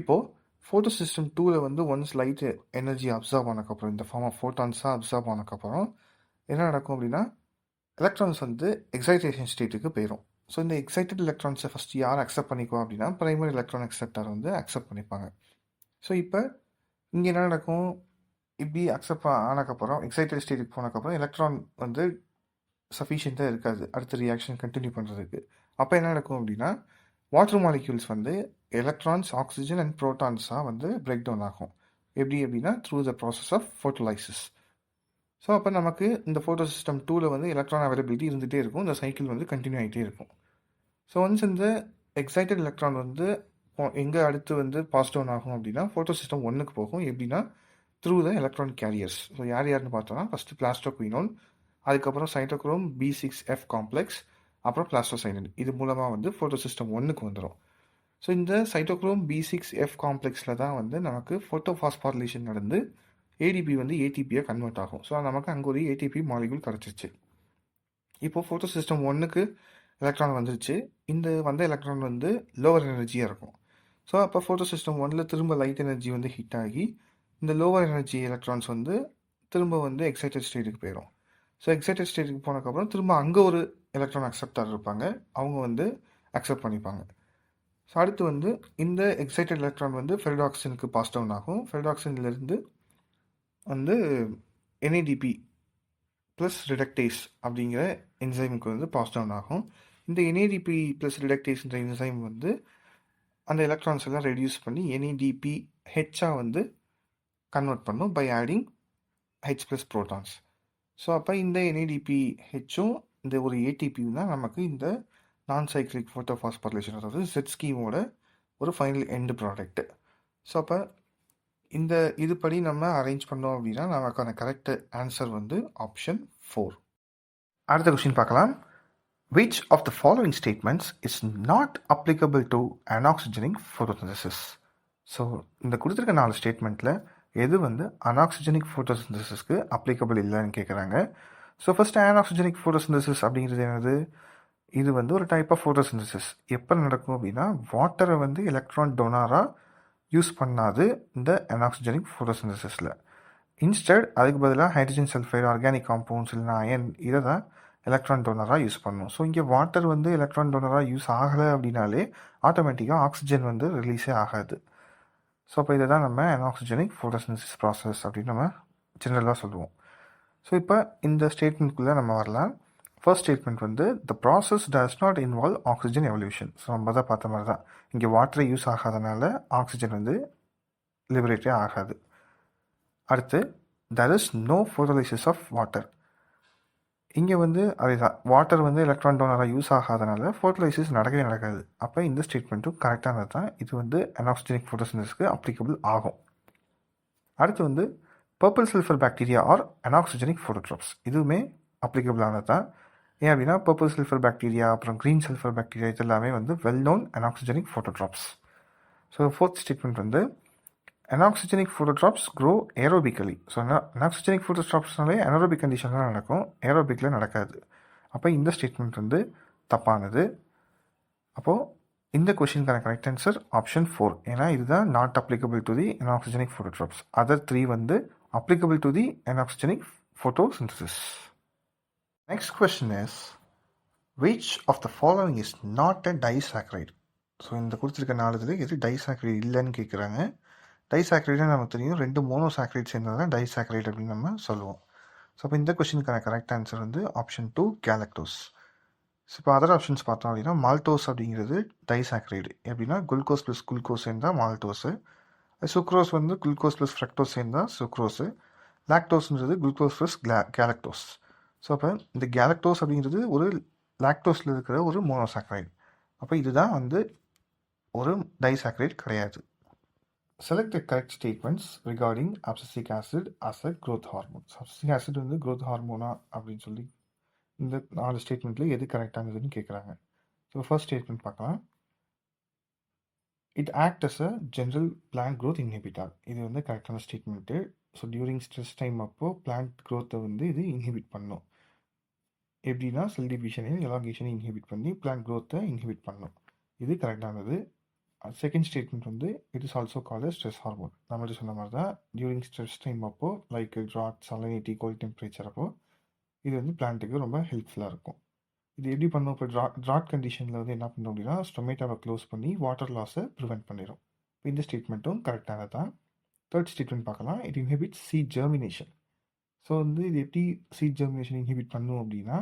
[SPEAKER 1] இப்போது ஃபோட்டோசிஸ்டம் 2ல் வந்து ஒன்ஸ் லைட் எனர்ஜி அப்சர்வ் ஆனதுக்கப்புறம் இந்த ஃபார்ம் ஆஃப் ஃபோட்டான்ஸாக அப்சர்வ் ஆனதுக்கப்புறம் என்ன நடக்கும் அப்படின்னா எலக்ட்ரான்ஸ் வந்து எக்ஸைட்டேஷன் ஸ்டேட்டுக்கு போயிடும். ஸோ இந்த எக்ஸைட்டட் எலக்ட்ரான்ஸை ஃபஸ்ட்டு யார் அக்செப்ட் பண்ணிக்குவோம் அப்படின்னா பிரைமரி எலக்ட்ரான் அக்செப்டர் வந்து அக்செப்ட் பண்ணிப்பாங்க. ஸோ இப்போ இங்கே என்ன நடக்கும், இப்படி அக்செப்ட் ஆனதுக்கப்புறம் எக்ஸைட்டட் ஸ்டேட்டுக்கு போனதுக்கப்புறம் எலக்ட்ரான் வந்து சஃபிஷியண்ட்டாக இருக்காது அடுத்த ரியாக்ஷன் கண்டினியூ பண்ணுறதுக்கு. அப்போ என்ன நடக்கும் அப்படின்னா வாட்டர் மாலிக்யூல்ஸ் வந்து எலக்ட்ரான்ஸ், ஆக்சிஜன் அண்ட் ப்ரோட்டான்ஸாக வந்து பிரேக் டவுன் ஆகும். எப்படி அப்படின்னா through the process of photolysis. So அப்போ நமக்கு இந்த ஃபோட்டோ சிஸ்டம் 2ல் வந்து எலக்ட்ரான் அவைலபிலிட்டி இருந்துகிட்டே இருக்கும், இந்த சைக்கிள் வந்து கண்டினியூ ஆகிட்டே இருக்கும். ஸோ ஒன்ஸ் இந்த எக்ஸைட்டட் எலக்ட்ரான் வந்து எங்கே அடுத்து வந்து பாஸ் டவுன் ஆகும் அப்படின்னா ஃபோட்டோ சிஸ்டம் 1க்கு போகும். எப்படின்னா through the electron carriers. So யாருன்னு பார்த்தோன்னா ஃபஸ்ட்டு பிளாஸ்டோகுயினோன், அதுக்கப்புறம் சைட்டோக்ரோம் B6F காம்ப்ளெக்ஸ், அப்புறம் பிளாஸ்டோசைனின். இது மூலமாக வந்து ஃபோட்டோ சிஸ்டம் 1க்கு வந்துடும். ஸோ இந்த சைட்டோக்ரோம் B6F காம்ப்ளெக்ஸில் தான் வந்து நமக்கு ஃபோட்டோ ஃபாஸ்பாரிலேஷன் நடந்து ஏடிபி வந்து ஏடிபியாக கன்வெர்ட் ஆகும். ஸோ நமக்கு அங்கே ஒரு ஏடிபி மாலிகுல் கிடச்சிருச்சு. இப்போது ஃபோட்டோ சிஸ்டம் 1க்கு எலக்ட்ரான் வந்துருச்சு. இந்த வந்த எலக்ட்ரான் வந்து லோவர் எனர்ஜியாக இருக்கும். ஸோ அப்போ ஃபோட்டோ சிஸ்டம் 1ல் திரும்ப லைட் எனர்ஜி வந்து ஹிட் ஆகி இந்த லோவர் எனர்ஜி எலக்ட்ரான்ஸ் வந்து திரும்ப வந்து எக்ஸைட்டட் ஸ்டேட்டுக்கு போயிடும். ஸோ எக்ஸைட்டட் ஸ்டேட்டுக்கு போனதுக்கப்புறம் திரும்ப அங்கே ஒரு எலக்ட்ரான் அக்செப்டர் இருப்பாங்க, அவங்க வந்து அக்செப்ட் பண்ணிப்பாங்க. ஸோ அடுத்து வந்து இந்த எக்ஸைட்டட் எலக்ட்ரான் வந்து ஃபெரடாக்சினுக்கு பாஸ் டவுன் ஆகும். ஃபெரடாக்சின்லேருந்து வந்து NADP ப்ளஸ் ரிடக்டேஸ் அப்படிங்கிற என்சைமுக்கு வந்து பாஸ் டவுன் ஆகும். இந்த NADP ப்ளஸ் ரிடக்டேஸ்ன்ற என்சைம் வந்து அந்த எலக்ட்ரான்ஸ் எல்லாம் ரெடியூஸ் பண்ணி NADPHஆ வந்து கன்வெர்ட் பண்ணும் by adding H plus protons. So அப்போ இந்த NADPHும் இந்த ஒரு ATPயும் தான் நமக்கு இந்த நான் சைக்ளிக் ஃபோட்டோ ஃபாஸ்பாரிலேஷன், அதாவது செட் ஸ்கீமோட ஒரு ஃபைனல் எண்டு ப்ராடக்ட். ஸோ அப்போ இந்த இதுபடி நம்ம அரேஞ்ச் பண்ணோம் அப்படின்னா நமக்கான கரெக்ட் ஆன்சர் வந்து ஆப்ஷன் 4. அடுத்த கொஸ்டின் பார்க்கலாம். Which of the following statements is not applicable to anoxygenic photosynthesis? So இந்த கொடுத்துருக்க 4 ஸ்டேட்மெண்ட்டில் எது வந்து அனாக்சிஜனிக் ஃபோட்டோசிந்தசிஸ்க்கு அப்ளிகபிள் இல்லைன்னு கேட்குறாங்க. ஸோ ஃபஸ்ட்டு அனாக்சிஜனிக் ஃபோட்டோசிந்தசிஸ் அப்படிங்கிறது என்னது, இது வந்து ஒரு டைப் ஆஃப் ஃபோட்டோசிந்தசிஸ். எப்போ நடக்கும் அப்படின்னா வாட்டரை வந்து எலக்ட்ரான் டொனாராக யூஸ் பண்ணாது இந்த அனாக்சிஜனிக் ஃபோட்டோசிந்தசிஸில். இன்ஸ்டெட் அதுக்கு பதிலாக ஹைட்ரஜன் சல்ஃபைடு, ஆர்கானிக் காம்பவுண்ட்ஸ் இல்லைனா அயன், இதை தான் எலக்ட்ரான் டோனராக யூஸ் பண்ணணும். ஸோ இங்கே வாட்டர் வந்து எலக்ட்ரான் டோனராக யூஸ் ஆகலை அப்படின்னாலே ஆட்டோமேட்டிக்காக ஆக்சிஜன் வந்து ரிலீஸே ஆகாது. ஸோ அப்போ இதை தான் நம்ம அனாக்சிஜனிக் ஃபோட்டோசிந்தசிஸ் ப்ராசஸ் அப்படின்னு நம்ம ஜென்ரலாக சொல்லுவோம். ஸோ இப்போ இந்த ஸ்டேட்மெண்ட்குள்ளே நம்ம வரலாம். ஃபர்ஸ்ட் ஸ்டேட்மெண்ட் வந்து the process does not involve oxygen evolution. So நம்ம தான் பார்த்த மாதிரி தான் இங்கே வாட்டரை யூஸ் ஆகாதனால ஆக்சிஜன் வந்து லிபரேட்டே ஆகாது. அடுத்து there is no photolysis of water. இங்கே வந்து அதுதான் வாட்டர் வந்து எலக்ட்ரான் டோனராக யூஸ் ஆகாதனால ஃபோட்டோலைசிஸ் நடக்கவே நடக்காது. அப்போ இந்த ஸ்டேட்மெண்ட்டும் கரெக்டானது தான். இது வந்து அனாக்சிஜனிக் ஃபோட்டோசிந்தசிஸ்க்கு அப்ளிகபிள் ஆகும். அடுத்து வந்து purple sulphur bacteria or anoxygenic phototrophs, இதுவுமே அப்ளிகபிள் ஆனது தான். ஏன் அப்படின்னா பர்பிள் சல்ஃபர் பாக்டீரியா அப்புறம் க்ரீன் சல்ஃபர் பாக்டீரியா இது எல்லாமே வந்து well known anoxygenic phototrophs. So fourth statement வந்து anoxygenic phototrophs grow aerobically. So anoxygenic ஃபோட்டோட்ராப்ஸ்னாலே அனரோபிக் கண்டிஷன் தான் நடக்கும், ஏரோபிக்கில் நடக்காது. அப்போ இந்த ஸ்டேட்மெண்ட் வந்து தப்பானது. அப்போது இந்த கொஷினுக்கான கரெக்ட் ஆன்சர் ஆப்ஷன் 4. ஏன்னா இதுதான் not applicable to the anoxygenic phototrophs. Other 3 வந்து applicable to the anoxygenic photosynthesis. Next question is which of the following is not a disaccharide? So இந்த கொடுத்துருக்க 4 இதில் எது டைசாக்ரைடு இல்லைன்னு கேட்குறாங்க. டைசாக்ரைடுன்னு நமக்கு தெரியும், 2 மோனோசாக்ரைட் சேர்ந்தது தான் டைசாக்ரைடு அப்படின்னு நம்ம சொல்லுவோம். ஸோ அப்போ இந்த கொஸ்டினுக்கான கரெக்ட் ஆன்சர் வந்து ஆப்ஷன் 2 கேலக்டோஸ். ஸோ இப்போ அதர் ஆப்ஷன்ஸ் பார்த்தோம் அப்படின்னா மால்டோஸ் அப்படிங்கிறது டைசாக்ரைடு. எப்படின்னா குளுக்கோஸ் ப்ளஸ் குளுக்கோஸ் சேர்ந்தால் மால்டோஸு, சுக்ரோஸ் வந்து குளுக்கோஸ் ப்ளஸ் ஃப்ரக்டோஸ் சேர்ந்தால் சுக்ரோஸு, லாக்டோஸ்ன்றது குளுக்கோஸ் ப்ளஸ் கேலக்டோஸ். ஸோ அப்போ இந்த கேலக்டோஸ் அப்படிங்கிறது ஒரு லாக்டோஸில் இருக்கிற ஒரு மோனோசாக்ரைடு. அப்போ இதுதான் வந்து ஒரு டைசாக்ரைடு கிடையாது. Select the correct statements regarding abscisic acid as a growth hormone. Abscisic acid வந்து க்ரோத் ஹார்மோனா அப்படின்னு சொல்லி இந்த 4 ஸ்டேட்மெண்ட்டில் எது கரெக்டானதுன்னு கேட்குறாங்க. ஸோ ஃபர்ஸ்ட் ஸ்டேட்மெண்ட் பார்க்கலாம். It act as a general plant growth inhibitor. இது வந்து கரெக்டான statement. So during stress time அப்போது பிளான்ட் க்ரோத்தை வந்து இது இன்ஹிபிட் பண்ணும். எப்படின்னா செல் டிவிஷனையும் எலாங்கேஷனையும் இன்ஹிபிட் பண்ணி பிளான்ட் க்ரோத்தை இன்ஹிபிட் பண்ணும். இது கரெக்டானது. செகண்ட் ஸ்டேட்மெண்ட் வந்து it is also call stress hormone. நம்மள்ட்ட சொன்ன மாதிரி தான் டியூரிங் ஸ்ட்ரெஸ் டைம் அப்போது லைக் ட்ராட், சலனிட்டி, கோல்ட் டெம்பரேச்சர் அப்போது இது வந்து பிளான்ட்டுக்கு ரொம்ப ஹெல்ப்ஃபுல்லாக இருக்கும். இது எப்படி பண்ணும்? இப்போ ட்ராட் கண்டிஷனில் வந்து என்ன பண்ணும் அப்படின்னா ஸ்டொமேட்டோவை க்ளோஸ் பண்ணி வாட்டர் லாஸை ப்ரிவெண்ட் பண்ணிடும். இப்போ இந்த ஸ்டேட்மெண்ட்டும் கரெக்டானது தான். தேர்ட் ஸ்டேட்மெண்ட் பார்க்கலாம். It inhibit seed germination. So வந்து இது எப்படி சீட் ஜெர்மினேஷன் இன்ஹிபிட் பண்ணும் அப்படின்னா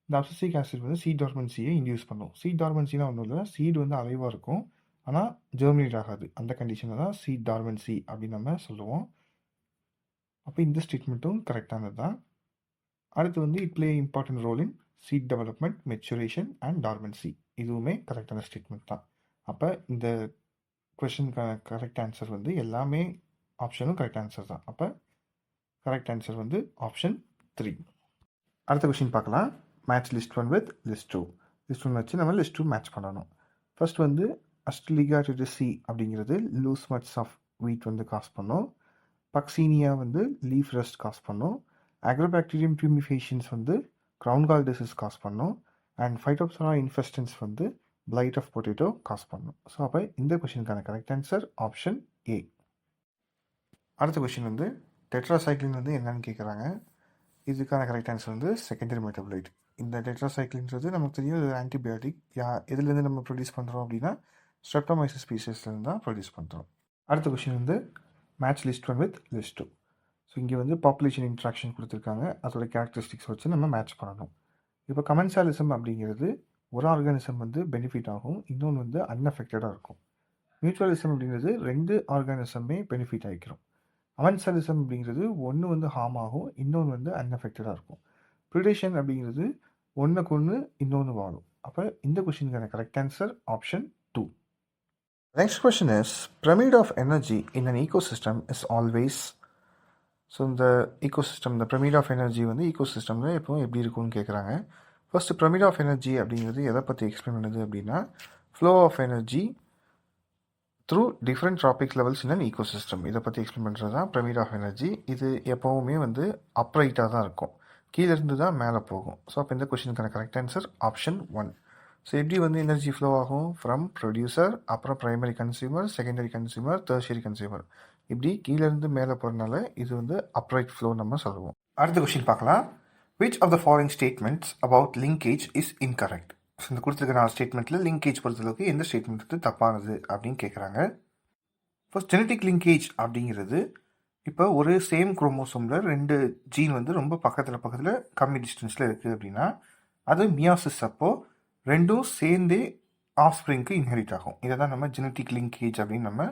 [SPEAKER 1] இந்த அப்சசிக் ஆசிட் வந்து சீட் டார்மன்சியை இன்டியூஸ் பண்ணும். சீட் டார்மன்சினா ஒன்றும் இல்லை, சீடு வந்து அலைவாக இருக்கும் ஆனால் ஜெர்மினேட் ஆகாது. அந்த கண்டிஷனை தான் சீட் டார்மன்சி அப்படின்னு நம்ம சொல்லுவோம். அப்போ இந்த ஸ்டேட்மெண்ட்டும் கரெக்டானது தான். அடுத்து வந்து it play important role in seed development, maturation and dormancy. இதுவுமே கரெக்டான ஸ்டேட்மெண்ட் தான். அப்போ இந்த கொஷனுக்கான கரெக்ட் ஆன்சர் வந்து எல்லாமே ஆப்ஷனும் கரெக்ட் ஆன்சர் தான். அப்போ கரெக்ட் ஆன்சர் வந்து ஆப்ஷன் 3. அடுத்த கொஷின் பார்க்கலாம். Match list 1 with list 2. List 1 வச்சு நம்ம லிஸ்ட் 2 மேட்ச் பண்ணணும். ஃபர்ஸ்ட் வந்து அஸ்ட்ரலிகா சி அப்படிங்கிறது லூஸ் மட்ஸ் ஆஃப் வீட் வந்து காஸ் பண்ணும். பக்சீனியா வந்து லீஃப் ரெஸ்ட் காஸ் பண்ணும். அக்ரோபாக்டீரியம் பியூமிஃபேஷன்ஸ் வந்து கிரவுண்ட் கால் டிசீஸ் காஸ் பண்ணும். அண்ட் ஃபைட்டோப்சரா இன்ஃபெஸ்டன்ஸ் வந்து பிளைட் ஆஃப் பொட்டேட்டோ காஸ் பண்ணும். ஸோ அப்போ இந்த கொஷினுக்கான கரெக்ட் ஆன்சர் ஆப்ஷன் ஏ. அடுத்த கொஷின் வந்து டெட்ராசைக்ளின் வந்து என்னன்னு கேட்குறாங்க. இதுக்கான கரெக்ட் ஆன்சர் வந்து செகண்டரி மெட்டபலைட். இந்த டெட்ராசைக்ளின்றது நமக்கு தெரியும், இது ஆன்டிபயோட்டிக். எதுலேருந்து நம்ம ப்ரொடியூஸ் பண்ணுறோம் அப்படின்னா ஸ்ட்ரெப்டோமைசிஸ் ஸ்பீஷஸ்லேருந்து தான் ப்ரொடியூஸ் பண்ணுறோம். அடுத்த கொஷின் வந்து match list 1 with list 2. So இங்கே வந்து பாப்புலேஷன் இன்ட்ராக்ஷன் கொடுத்துருக்காங்க, அதோட கேரக்டரிஸ்டிக்ஸ் வச்சு நம்ம மேட்ச் பண்ணணும். இப்போ கமென்சாலிசம் அப்படிங்கிறது ஒரு ஆர்கானிசம் வந்து பெனிஃபிட் ஆகும், இன்னொன்று வந்து அன்அஃபெக்டடாக இருக்கும். மியூச்சுவலிசம் அப்படிங்கிறது 2 ஆர்கானிசமே பெனிஃபிட் ஆகிக்கிறோம். கமென்சாலிசம் அப்படிங்கிறது ஒன்று வந்து ஹார்ம் ஆகும், இன்னொன்று வந்து அன்அஃபெக்டடாக இருக்கும். ப்ரிடேஷன் அப்படிங்கிறது ஒன்றுக்கு ஒன்று இன்னொன்று வாழும். அப்போ இந்த கொஷினுக்கான correct answer option 2. Next question is pyramid of energy in an ecosystem is always. So இந்த ஈகோசிஸ்டம், இந்த பிரமிட் ஆஃப் எனர்ஜி வந்து ஈகோசிஸ்டமில் எப்போ எப்படி இருக்கும்னு கேட்குறாங்க. ஃபர்ஸ்ட் பிரமிட் ஆஃப் எனர்ஜி அப்படிங்கிறது எதை பற்றி எக்ஸ்பிளைன் பண்ணுது அப்படின்னா flow of energy through different trophic levels in an ecosystem. இதை பற்றி எக்ஸ்பிளைன் பண்ணுறது தான் பிரமிட் ஆஃப் எனர்ஜி. இது எப்போவுமே வந்து அப்ரைட்டாக தான் இருக்கும், கீழேருந்து தான் மேலே போகும். ஸோ அப்போ இந்த கொஷினுக்கான கரெக்ட் ஆன்சர் ஆப்ஷன் 1. ஸோ எப்படி வந்து எனர்ஜி ஃப்ளோ ஆகும்? ஃப்ரம் ப்ரொடியூசர், அப்புறம் primary consumer, secondary consumer, tertiary consumer, இப்படி கீழேருந்து மேலே போகிறதுனால இது வந்து அப்ரைட் ஃப்ளோ நம்ம சொல்லுவோம். அடுத்த கொஷின் பார்க்கலாம். Which of the following statements about linkage is incorrect. So இந்த கொடுத்துருக்க 4 ஸ்டேட்மெண்ட்டில் லிங்கேஜ் பொறுத்தளவுக்கு எந்த ஸ்டேட்மெண்ட் வந்து தப்பானது அப்படின்னு கேட்குறாங்க. ஃபர்ஸ்ட் ஜெனட்டிக் லிங்கேஜ் அப்படிங்கிறது இப்போ ஒரு சேம் குரோமோசோமில் 2 ஜீன் வந்து ரொம்ப பக்கத்தில் கம்மி டிஸ்டன்ஸில் இருக்குது அப்படின்னா அது மியாசிஸ் அப்போது ரெண்டும் சேர்ந்தே ஆஃப்ஸ்ப்ரிங்க்கு இன்ஹெரிட் ஆகும். இதை தான் நம்ம ஜெனட்டிக் லிங்கேஜ் அப்படின்னு நம்ம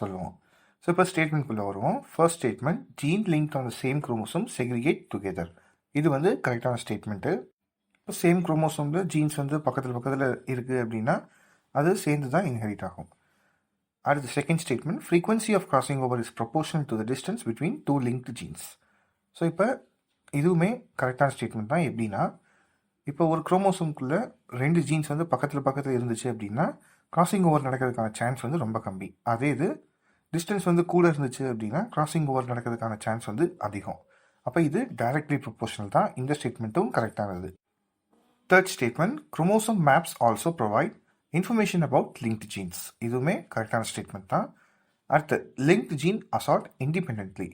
[SPEAKER 1] சொல்லுவோம். ஸோ இப்போ ஸ்டேட்மெண்ட்குள்ளே வருவோம். First statement, gene link on the same chromosome segregate together. இது வந்து கரெக்டான ஸ்டேட்மெண்ட்டு. இப்போ சேம் குரோமோசோமில் ஜீன்ஸ் வந்து பக்கத்தில் இருக்குது அப்படின்னா அது சேர்ந்து தான் இன்ஹெரிட் ஆகும். அடுத்து second statement, frequency of crossing over is proportional to the distance between two linked genes. So இப்போ இதுவுமே கரெக்டான ஸ்டேட்மெண்ட் தான். எப்படின்னா, இப்போ ஒரு குரோமோசோம்குள்ளே 2 ஜீன்ஸ் வந்து பக்கத்தில் இருந்துச்சு அப்படின்னா கிராசிங் ஓவர் நடக்கிறதுக்கான சான்ஸ் வந்து ரொம்ப கம்மி. அதே இது டிஸ்டன்ஸ் வந்து கூட இருந்துச்சு அப்படின்னா கிராசிங் ஓவர் நடக்கிறதுக்கான சான்ஸ் வந்து அதிகம். அப்போ இது டைரக்ட்லி ப்ரொபோர்ஷனல் தான். இந்த ஸ்டேட்மெண்ட்டும் கரெக்டானது. Third statement, chromosome maps also provide information about linked genes. இதுவுமே கரெக்டான ஸ்டேட்மெண்ட் தான். அடுத்து, லிங்க்டு ஜீன் அசார்ட் இண்டிபெண்ட்லி.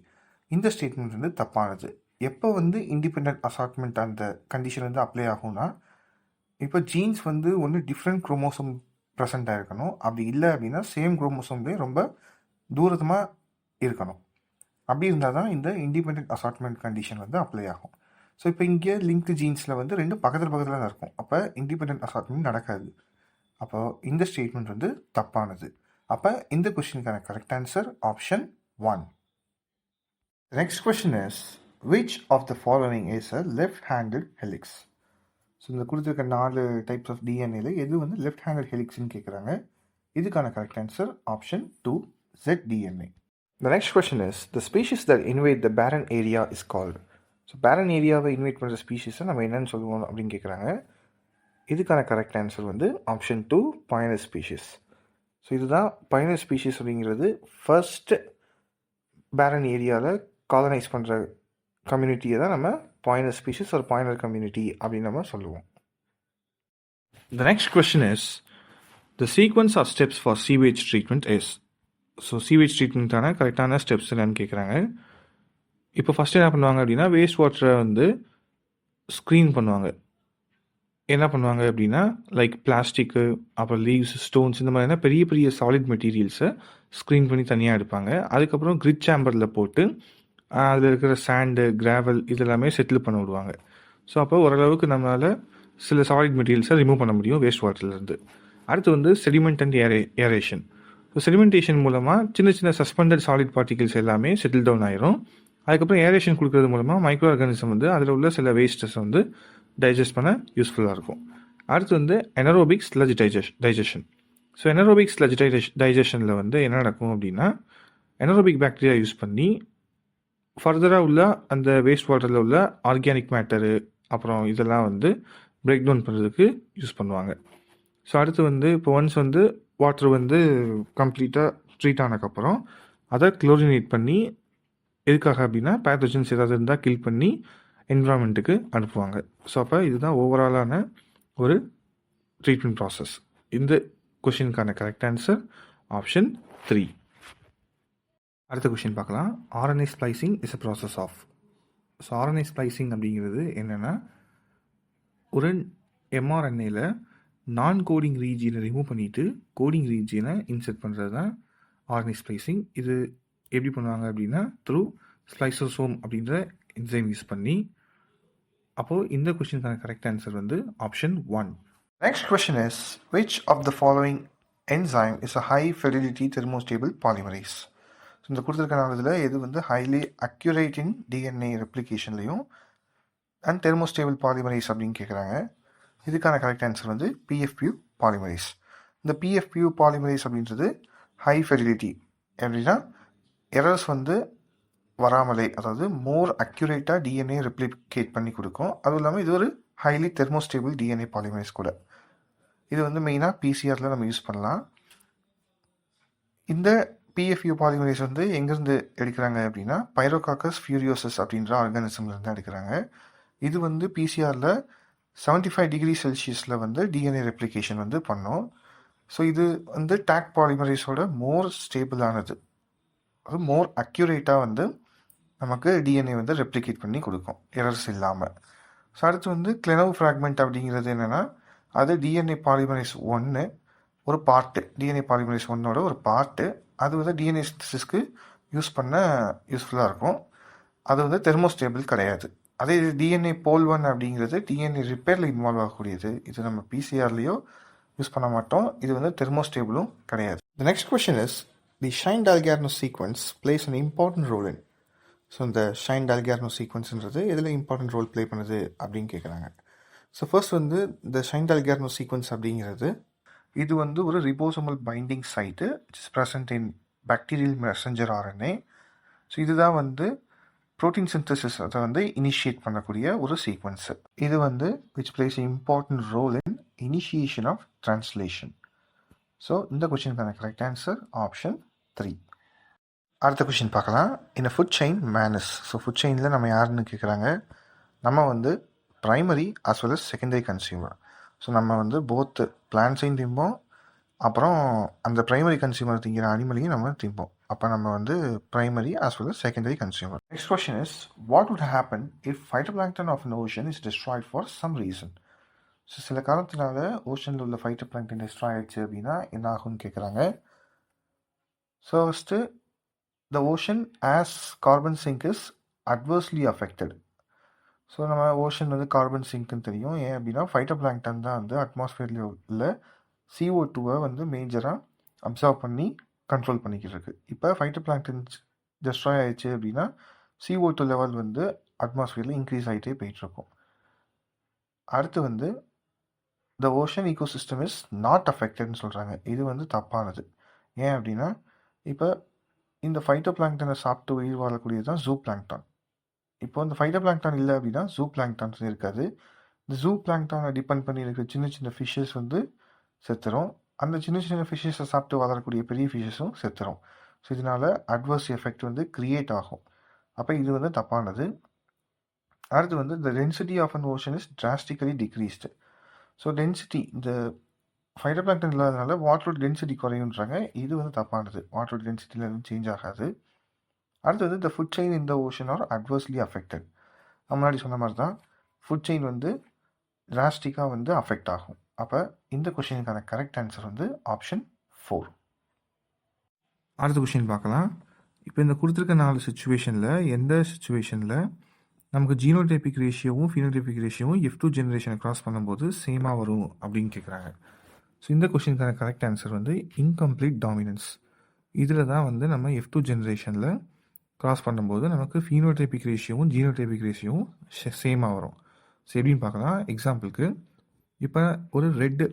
[SPEAKER 1] இந்த ஸ்டேட்மெண்ட் வந்து தப்பானது. எப்போ வந்து இண்டிபெண்ட் அசார்ட்மெண்ட் அந்த கண்டிஷன் வந்து அப்ளை ஆகும்னா, இப்போ ஜீன்ஸ் வந்து ஒன்று டிஃப்ரெண்ட் குரோமோசோம் ப்ரெசென்ட் ஆகிருக்கணும். அப்படி இல்லை அப்படின்னா சேம் குரோமோசோம்லேயே ரொம்ப தூரமாக இருக்கணும். அப்படி இருந்தால் தான் இந்த இண்டிபெண்ட் அசார்ட்மெண்ட் கண்டிஷன் வந்து அப்ளை ஆகும். ஸோ இப்போ இங்கே லிங்க்டு ஜீன்ஸில் வந்து ரெண்டும் பக்கத்தில் தான் இருக்கும். அப்போ இண்டிபெண்ட் அசார்ட்மெண்ட் நடக்காது. அப்போ இந்த ஸ்டேட்மெண்ட் வந்து தப்பானது. அப்போ இந்த கொஸ்டினுக்கான correct answer option 1. Next question is, which of the following is a left handed helix? So இந்த கொடுத்துருக்க 4 டைப்ஸ் ஆஃப் டிஎன்ஏல எது வந்து லெஃப்ட் ஹேண்டட் ஹெலிக்ஸ்ன்னு கேட்குறாங்க. இதுக்கான correct answer option 2, ZDNA. The next question is, the species that invade the barren area is called. So பேரன் ஏரியாவை இன்வைட் பண்ணுற ஸ்பீஷீஸை நம்ம என்னென்னு சொல்லுவோம் அப்படின்னு கேட்குறாங்க. இதுக்கான கரெக்ட் ஆன்சர் வந்து ஆப்ஷன் 2, பாயினர் ஸ்பீஷீஸ். ஸோ இதுதான் பாயினர் ஸ்பீஷீஸ் அப்படிங்கிறது ஃபர்ஸ்ட் பேரன் ஏரியாவில் காலனைஸ் பண்ணுற கம்யூனிட்டியை தான் நம்ம பாயினர் ஸ்பீஷீஸ் ஒரு பாயினர் கம்யூனிட்டி அப்படின்னு நம்ம சொல்லுவோம். The next question is, the sequence of steps for sewage treatment is. So sewage ட்ரீட்மெண்ட்டான கரெக்டான ஸ்டெப்ஸ் என்னன்னு கேட்குறாங்க. இப்போ ஃபஸ்ட்டு என்ன பண்ணுவாங்க அப்படின்னா, வேஸ்ட் வாட்டரை வந்து ஸ்க்ரீன் பண்ணுவாங்க. என்ன பண்ணுவாங்க அப்படின்னா, லைக் பிளாஸ்டிக்கு, அப்புறம் லீவ்ஸ், ஸ்டோன்ஸ், இந்த மாதிரியான பெரிய பெரிய சாலிட் மெட்டீரியல்ஸை ஸ்க்ரீன் பண்ணி தனியாக எடுப்பாங்க. அதுக்கப்புறம் கிரிட் சேம்பரில் போட்டு அதில் இருக்கிற சாண்டு, கிராவல் இதெல்லாமே செட்டில் பண்ண விடுவாங்க. ஸோ அப்போ ஓரளவுக்கு நம்மளால் சில சாலிட் மெட்டீரியல்ஸை ரிமூவ் பண்ண முடியும் வேஸ்ட் வாட்டர்லேருந்து. அடுத்து வந்து sediment and aeration. So sedimentation மூலமாக சின்ன சின்ன சஸ்பெண்டட் சாலிட் பார்ட்டிகல்ஸ் எல்லாமே செட்டில் டவுன் ஆயிரும். அதுக்கப்புறம் ஏரேஷன் கொடுக்கறது மூலமாக மைக்ரோ ஆர்கானிசம் வந்து அதில் உள்ள சில வேஸ்ட்டஸ் வந்து டைஜஸ்ட் பண்ண யூஸ்ஃபுல்லாக இருக்கும். அடுத்து வந்து anaerobic sludge digestion. So anaerobic sludge டைஜஷனில் வந்து என்ன நடக்கும் அப்படின்னா, எனரோபிக் பாக்டீரியா யூஸ் பண்ணி ஃபர்தராக உள்ள அந்த வேஸ்ட் வாட்டரில் உள்ள ஆர்கானிக் மேட்டரு அப்புறம் இதெல்லாம் வந்து பிரேக் டவுன் பண்ணுறதுக்கு யூஸ் பண்ணுவாங்க. ஸோ அடுத்து வந்து இப்போ ஒன்ஸ் வந்து வாட்டர் வந்து கம்ப்ளீட்டாக ட்ரீட் ஆனதுக்கப்புறம் அதை குளோரினேட் பண்ணி, எதுக்காக அப்படின்னா பேத்தோஜன்ஸ் ஏதாவது இருந்தால் கில் பண்ணி என்விரான்மெண்ட்டுக்கு அனுப்புவாங்க. ஸோ அப்போ இதுதான் ஓவராலான ஒரு ட்ரீட்மெண்ட் ப்ராசஸ். இந்த கொஷினுக்கான கரெக்ட் ஆன்சர் ஆப்ஷன் 3. அடுத்த கொஷின் பார்க்கலாம். RNA splicing is a process of. So RNA splicing அப்படிங்கிறது என்னென்னா, ஒரு mRNAல நான் கோடிங் ரீஜியனை ரிமூவ் பண்ணிவிட்டு கோடிங் ரீஜியனை இன்செர்ட் பண்ணுறது தான் RNA ஸ்ப்ளைசிங். இது எப்படி பண்ணுவாங்க அப்படின்னா, த்ரூ ஸ்ப்ளைசோசோம் அப்படின்ற என்சைம் யூஸ் பண்ணி. அப்போது இந்த கொஸ்டினுக்கான கரெக்ட் ஆன்சர் வந்து option 1. Next question is, which of the following enzyme is a high fidelity thermostable polymerase? So இந்த கொடுத்துருக்கனால இது வந்து ஹைலி அக்யூரேட் இன் டிஎன்ஏ ரெப்ளிகேஷன்லையும் அண்ட் தெர்மோஸ்டேபிள் பாலிமரேஸ் அப்படின்னு கேட்குறாங்க. இதுக்கான கரெக்ட் ஆன்சர் வந்து PFPU பாலிமரேஸ். இந்த PFPU பாலிமரேஸ் அப்படின்றது ஹை ஃபெரிடிட்டி எப்படின்னா, எரர்ஸ் வந்து வராமலே, அதாவது மோர் அக்யூரேட்டாக டிஎன்ஏ ரெப்ளிகேட் பண்ணி கொடுக்கும். அதுவும் இல்லாமல் இது ஒரு ஹைலி தெர்மோஸ்டேபிள் டிஎன்ஏ பாலிமரேஸ் கூட. இது வந்து மெயினாக PCRல நம்ம யூஸ் பண்ணலாம். இந்த PFPU பாலிமரேஸ் வந்து எங்கேருந்து எடுக்கிறாங்க அப்படின்னா, பைரோகாக்கஸ் ஃபியூரியோசஸ் அப்படின்ற ஆர்கானிசம்லேருந்து எடுக்கிறாங்க. இது வந்து PCRல 75 டிகிரி செல்சியஸில் வந்து டிஎன்ஏ ரெப்ளிகேஷன் வந்து பண்ணோம். ஸோ இது வந்து டேக் பாலிமரேஸோட மோர் ஸ்டேபிளானது, அது மோர் அக்யூரேட்டாக வந்து நமக்கு டிஎன்ஏ வந்து ரெப்ளிகேட் பண்ணி கொடுக்கும் எரர்ஸ் இல்லாமல். ஸோ அடுத்து வந்து கிளெனோ ஃப்ராக்மெண்ட் அப்படிங்கிறது என்னென்னா, அது டிஎன்ஏ பாலிமரேஸ் 1 ஒரு பார்ட்டு, டிஎன்ஏ பாலிமரேஸ் 1ஓட ஒரு பார்ட்டு. அது வந்து டிஎன்ஏ சிந்தசிஸ்க்கு யூஸ் பண்ண யூஸ்ஃபுல்லாக இருக்கும். அது வந்து தெர்மோஸ்டேபிள் கிடையாது. அதே இது டிஎன்ஏ போல் 1 அப்படிங்கிறது டிஎன்ஏ ரிப்பேரில் இன்வால்வ் ஆகக்கூடியது. இது நம்ம பிசிஆர்லேயோ யூஸ் பண்ண மாட்டோம். இது வந்து தெர்மோஸ்டேபிளும் கிடையாது. The next question is, the Shine-Dalgarno sequence plays an important role in. So இந்த Shine-Dalgarno sequenceன்றது எதில் இம்பார்ட்டன்ட் ரோல் ப்ளே பண்ணுது அப்படின்னு கேட்குறாங்க. ஸோ ஃபர்ஸ்ட் வந்து இந்த Shine-Dalgarno sequence அப்படிங்கிறது இது வந்து ஒரு ribosomal binding site it's is present in bacterial messenger RNA. So இதுதான் வந்து ப்ரோட்டீன் சிந்தசிஸ் அதை வந்து இனிஷியேட் பண்ணக்கூடிய ஒரு சீக்வன்ஸு. இது வந்து which plays important role in initiation of translation. So இந்த கொஷினுக்கான கரெக்ட் ஆன்சர் ஆப்ஷன் 3. அடுத்த கொஷின் பார்க்கலாம். இந்த food chain manners. So food செயினில் நம்ம யாருன்னு கேட்குறாங்க. நம்ம வந்து primary as well as secondary consumer. So நம்ம வந்து போத் பிளான்ட்ஸையும் திம்போம், அப்புறம் அந்த ப்ரைமரி கன்சியூமர் திங்கிற அனிமலையும் நம்ம திம்போம். அப்போ நம்ம வந்து primary as well as secondary consumer. Next question is, what would happen if phytoplankton of an ocean is destroyed for some reason? So சில காரணத்தினால ஓஷனில் உள்ள phytoplankton destroy ஆயிடுச்சு அப்படின்னா என்ன ஆகும்னு கேட்குறாங்க. So first the ocean as carbon sink is adversely affected. So நம்ம ஓஷன் வந்து கார்பன் சிங்க்னு தெரியும். ஏன் அப்படின்னா ஃபைட்டோபிளாங்டன் தான் வந்து அட்மாஸ்பியரில் உள்ள CO2 வந்து மேஜராக அப்சர்வ் பண்ணி கண்ட்ரோல் பண்ணிக்கிட்டு இருக்கு. இப்போ ஃபைட்டோபிளாங்டன் டெஸ்ட்ராய் ஆயிடுச்சு அப்படின்னா CO2 லெவல் வந்து அட்மாஸ்பியரில் இன்க்ரீஸ் ஆகிட்டே போயிட்டுருக்கும். அடுத்து வந்து the ocean ecosystem is not அஃபெக்டட்னு சொல்கிறாங்க. இது வந்து தப்பானது. ஏன் அப்படின்னா இப்போ இந்த ஃபைட்டோபிளாங்டனை சாப்பிட்டு உயிர் வாழக்கூடியது தான் ஜூ பிளாங்டான். இப்போ இந்த ஃபைட்டோபிளாங்டான் இல்லை அப்படின்னா ஜூ பிளாங்டான்ஸ் இருக்காது. இந்த ஜூ பிளாங்டானை டிபெண்ட் பண்ணி இருக்கிற சின்ன சின்ன ஃபிஷ்ஷஸ் வந்து செத்துரும். அந்த சின்ன சின்ன ஃபிஷ்ஷஸை சாப்பிட்டு வளரக்கூடிய பெரிய ஃபிஷ்ஷஸும் செத்துரும். ஸோ இதனால் அட்வர்ஸ் எஃபெக்ட் வந்து க்ரியேட் ஆகும். அப்போ இது வந்து தப்பானது. அடுத்து வந்து இந்த density of an ocean is drastically decreased. So density இந்த ஃபைட்டோபிளாங்டன் இல்லாதனால வாட்டரோட டென்சிட்டி குறையுன்றாங்க. இது வந்து தப்பானது. வாட்டரோட டென்சிட்டியில் எதுவும் சேஞ்ச் ஆகாது. அடுத்து வந்து இந்த ஃபுட் செயின் இந்த ஓஷன் ஆர் அட்வர்ஸ்லி அஃபெக்டட். முன்னாடி சொன்ன மாதிரி தான் ஃபுட் செயின் வந்து டிராஸ்டிக்காக வந்து அஃபெக்ட் ஆகும். அப்போ இந்த கொஷினுக்கான கரெக்ட் ஆன்சர் வந்து ஆப்ஷன் 4. அடுத்த கொஷின் பார்க்கலாம். இப்போ இந்த கொடுத்துருக்க 4 சுச்சுவேஷனில் எந்த சுச்சுவேஷனில் நமக்கு ஜீனோடைபிக் ரேஷியோவும் ஃபினோடைபிக் ரேஷியோவும் F2 ஜென்ரேஷனை க்ராஸ் பண்ணும்போது சேமாக வரும் அப்படின்னு கேட்குறாங்க. ஸோ இந்த கொஷினுக்கான கரெக்ட் ஆன்சர் வந்து இன்கம்ப்ளீட் டாமினன்ஸ். இதில் தான் வந்து நம்ம F2 ஜென்ரேஷனில் க்ராஸ் பண்ணும்போது நமக்கு ஃபீனோடைபிக் ரேஷியோவும் ஜீனோடைபிக் ரேஷியோவும் சேமாக வரும். ஸோ எப்படின்னு பார்க்கலாம். எக்ஸாம்பிளுக்கு இப்போ ஒரு ரெட்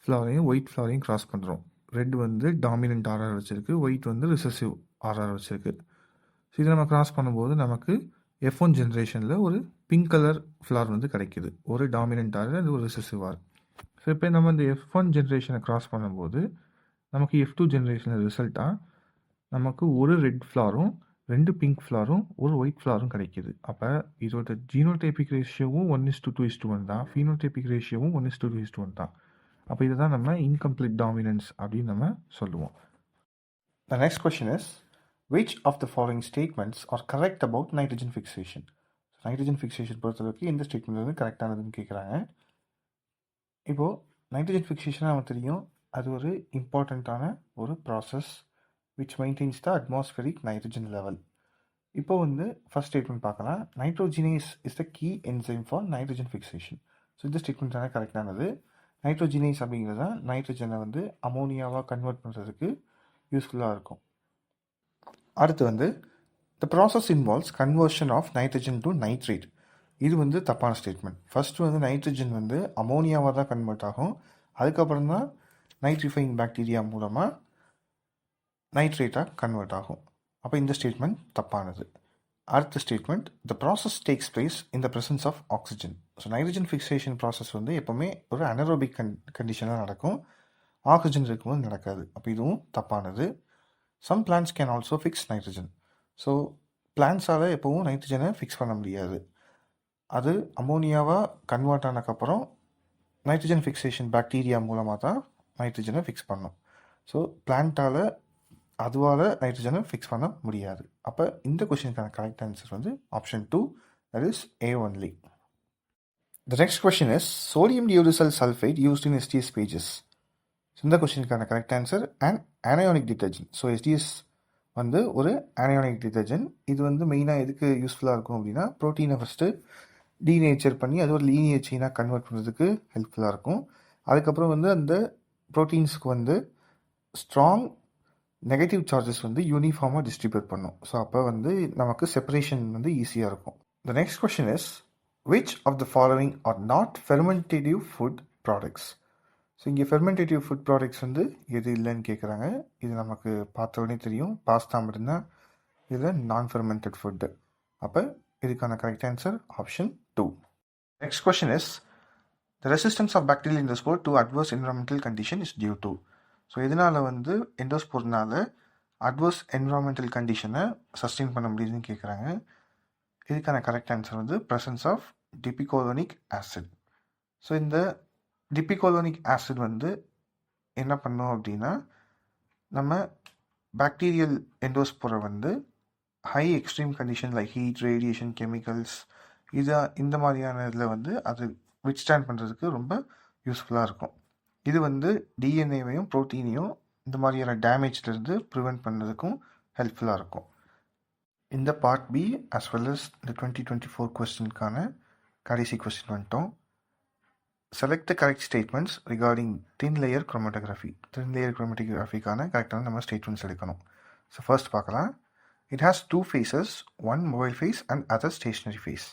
[SPEAKER 1] ஃப்ளவரையும் ஒயிட் ஃப்ளவரையும் க்ராஸ் பண்ணுறோம். ரெட் வந்து டாமினன்ட் ஆர்ஆர் வச்சுருக்கு, ஒயிட் வந்து ரிசசிவ் ஆர்ஆர் வச்சுருக்கு. ஸோ இதை நம்ம க்ராஸ் பண்ணும்போது நமக்கு F1 ஜென்ரேஷனில் ஒரு பிங்க் கலர் ஃப்ளவர் வந்து கிடைக்கிது. ஒரு டாமினன்ட் ஆர், அது ஒரு ரிசசிவ் ஆர். ஸோ இப்போ நம்ம இந்த F1 ஜென்ரேஷனை க்ராஸ் பண்ணும்போது நமக்கு F2 ஜென்ரேஷனில் ரிசல்ட்டாக நமக்கு ஒரு ரெட் ஃப்ளவரும் 2 பிங்க் ஃப்ளவரும் ஒரு ஒயிட் ஃப்ளவரும் கிடைக்கிது. அப்போ இதோட ஜீனோடைபிக் ரேஷியோவும் 1:2:1 தான், ஃபீனோடைபிக் ரேஷியோவும் 1:2:1 தான். அப்போ இதை தான் நம்ம இன்கம்ப்ளீட் டாமினன்ஸ் அப்படின்னு நம்ம சொல்லுவோம். The next question is, which of the following statements are correct about nitrogen fixation? Nitrogen fixation பொறுத்தளவுக்கு எந்த ஸ்டேட்மெண்ட் வந்து கரெக்டானதுன்னு கேட்குறாங்க. இப்போது நைட்ரஜன் ஃபிக்ஸேஷன் நமக்கு தெரியும், அது ஒரு இம்பார்ட்டண்ட்டான ஒரு process which maintains the atmospheric nitrogen level. இப்போ வந்து ஃபர்ஸ்ட் ஸ்டேட்மெண்ட் பார்க்கலாம். Nitrogenase is the key enzyme for nitrogen fixation. So இந்த ஸ்டேட்மெண்ட் தான் கரெக்டானது. நைட்ரோஜினேஸ் அப்படிங்கிறது தான் நைட்ரஜனை வந்து அமோனியாவாக கன்வெர்ட் பண்ணுறதுக்கு யூஸ்ஃபுல்லாக இருக்கும். அடுத்து வந்து the process involves conversion of nitrogen to nitrate. இது வந்து தப்பான ஸ்டேட்மெண்ட். ஃபஸ்ட்டு வந்து நைட்ரஜன் வந்து அமோனியாவாக தான் கன்வெர்ட் ஆகும். அதுக்கப்புறம் தான் நைட்ரிஃபைங் பாக்டீரியா மூலமாக நைட்ரேட்டாக கன்வெர்ட் ஆகும். அப்போ இந்த ஸ்டேட்மெண்ட் தப்பானது. அடுத்த statement, the process takes place in the presence of oxygen. So nitrogen fixation process வந்து எப்போவுமே ஒரு அனரோபிக் கண்டிஷனாக நடக்கும், ஆக்சிஜன் இருக்கும்போது நடக்காது. அப்போ இதுவும் தப்பானது. Some plants can also fix nitrogen. So பிளான்ட்ஸால் எப்போவும் நைட்ரஜனை ஃபிக்ஸ் பண்ண முடியாது. அது அமோனியாவாக கன்வெர்ட் ஆனதுக்கப்புறம் நைட்ரஜன் ஃபிக்ஸேஷன் பாக்டீரியா மூலமாக தான் நைட்ரஜனை ஃபிக்ஸ் பண்ணும். ஸோ பிளான்ட்டால் அதுவால் நைட்ரஜனை ஃபிக்ஸ் பண்ண முடியாது. அப்போ இந்த கொஷினுக்கான கரெக்ட் ஆன்சர் வந்து option 2, that is A only. The next question is, sodium diuresyl sulfate used in STS pages. So இந்த கொஷினுக்கான correct answer and anionic detergent. So STS வந்து ஒரு ஆனியானிக் டிட்டர்ஜென்ட். இது வந்து மெயினாக எதுக்கு யூஸ்ஃபுல்லாக இருக்கும் அப்படின்னா, ப்ரோட்டீனை ஃபஸ்ட்டு டீநேச்சர் பண்ணி அது ஒரு லீனியர் செயினாக கன்வெர்ட் பண்ணுறதுக்கு ஹெல்ப்ஃபுல்லாக இருக்கும். அதுக்கப்புறம் வந்து அந்த ப்ரோட்டீன்ஸ்க்கு வந்து ஸ்ட்ராங் நெகட்டிவ் சார்ஜஸ் வந்து யூனிஃபார்மாக டிஸ்ட்ரிபியூட் பண்ணும். ஸோ அப்போ வந்து நமக்கு செப்பரேஷன் வந்து ஈஸியாக இருக்கும். The next question is, which of the following are not fermentative food products? So இங்கே ஃபெர்மெண்டேட்டிவ் ஃபுட் ப்ராடக்ட்ஸ் வந்து எது இல்லைன்னு கேட்குறாங்க. இது நமக்கு பார்த்த உடனே தெரியும், பாஸ்தா மட்டும்தான் இதில் நான் ஃபெர்மெண்டட் ஃபுட்டு. அப்போ இதுக்கான correct answer option 2. Next question is, the resistance of bacterial endospore to adverse environmental condition is due to. So இதனால் வந்து எண்டோஸ்போர்னால அட்வர்ஸ் என்விரான்மெண்டல் கண்டிஷனை சஸ்டெயின் பண்ண முடியுதுன்னு கேட்குறாங்க. இதுக்கான கரெக்ட் ஆன்சர் வந்து presence of dipicolinic acid. So இந்த டிபிகோலோனிக் ஆசிட் வந்து என்ன பண்ணோம் அப்படின்னா, நம்ம பாக்டீரியல் எண்டோஸ்போரை வந்து high extreme condition like heat, radiation, chemicals இந்த மாதிரியான இதில் வந்து அது வித்ஸ்டாண்ட் பண்ணுறதுக்கு ரொம்ப யூஸ்ஃபுல்லாக இருக்கும். இது வந்து டிஎன்ஏவையும் ப்ரோட்டீனையும் இந்த மாதிரியான டேமேஜ்லேருந்து ப்ரிவெண்ட் பண்ணுறதுக்கும் ஹெல்ப்ஃபுல்லாக இருக்கும். இந்த part B as well as இந்த 2024 கொஸ்டினுக்கான கடைசி கொஸ்டின் வந்துட்டோம். Select the correct statements regarding thin layer chromatography. Thin layer குரோமட்டோகிராஃபிக்கான கரெக்டான நம்ம ஸ்டேட்மெண்ட்ஸ் எடுக்கணும். ஸோ ஃபர்ஸ்ட் பார்க்கலாம். It has 2 phases, one mobile phase and other stationary phase.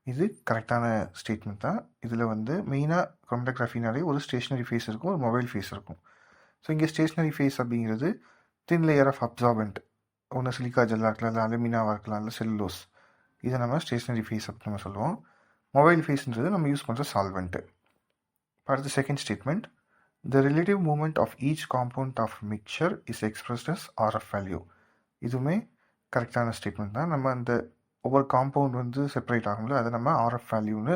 [SPEAKER 1] இது கரெக்டான ஸ்டேட்மெண்ட் தான். இதில் வந்து மெயினாக குரோமட்டோகிராஃபினாலே ஒரு ஸ்டேஷ்னரி ஃபேஸ் இருக்கும், ஒரு மொபைல் ஃபேஸ் இருக்கும். ஸோ இங்கே ஸ்டேஷ்னரி ஃபேஸ் அப்படிங்கிறது தின் லேயர் ஆஃப் அப்சார்பண்ட், ஒன்று சிலிக்கா ஜெல்லாக இருக்கலாம், இல்லை அலுமினாவாக இருக்கலாம், இல்லை செல்லுலோஸ். இதை நம்ம ஸ்டேஷ்னரி ஃபேஸ் அப்படின்னு நம்ம சொல்லுவோம். மொபைல் ஃபேஸ்ன்றது நம்ம யூஸ் பண்ணுற சால்வெண்ட்டு. அடுத்த second statement, the relative moment of each compound of mixture is expressed as RF value. இதுவுமே கரெக்டான ஸ்டேட்மெண்ட் தான். நம்ம அந்த ஒவ்வொரு காம்பவுண்ட் வந்து செப்பரேட் ஆகும்ல, அதை நம்ம ஆர்எஃப் வேல்யூன்னு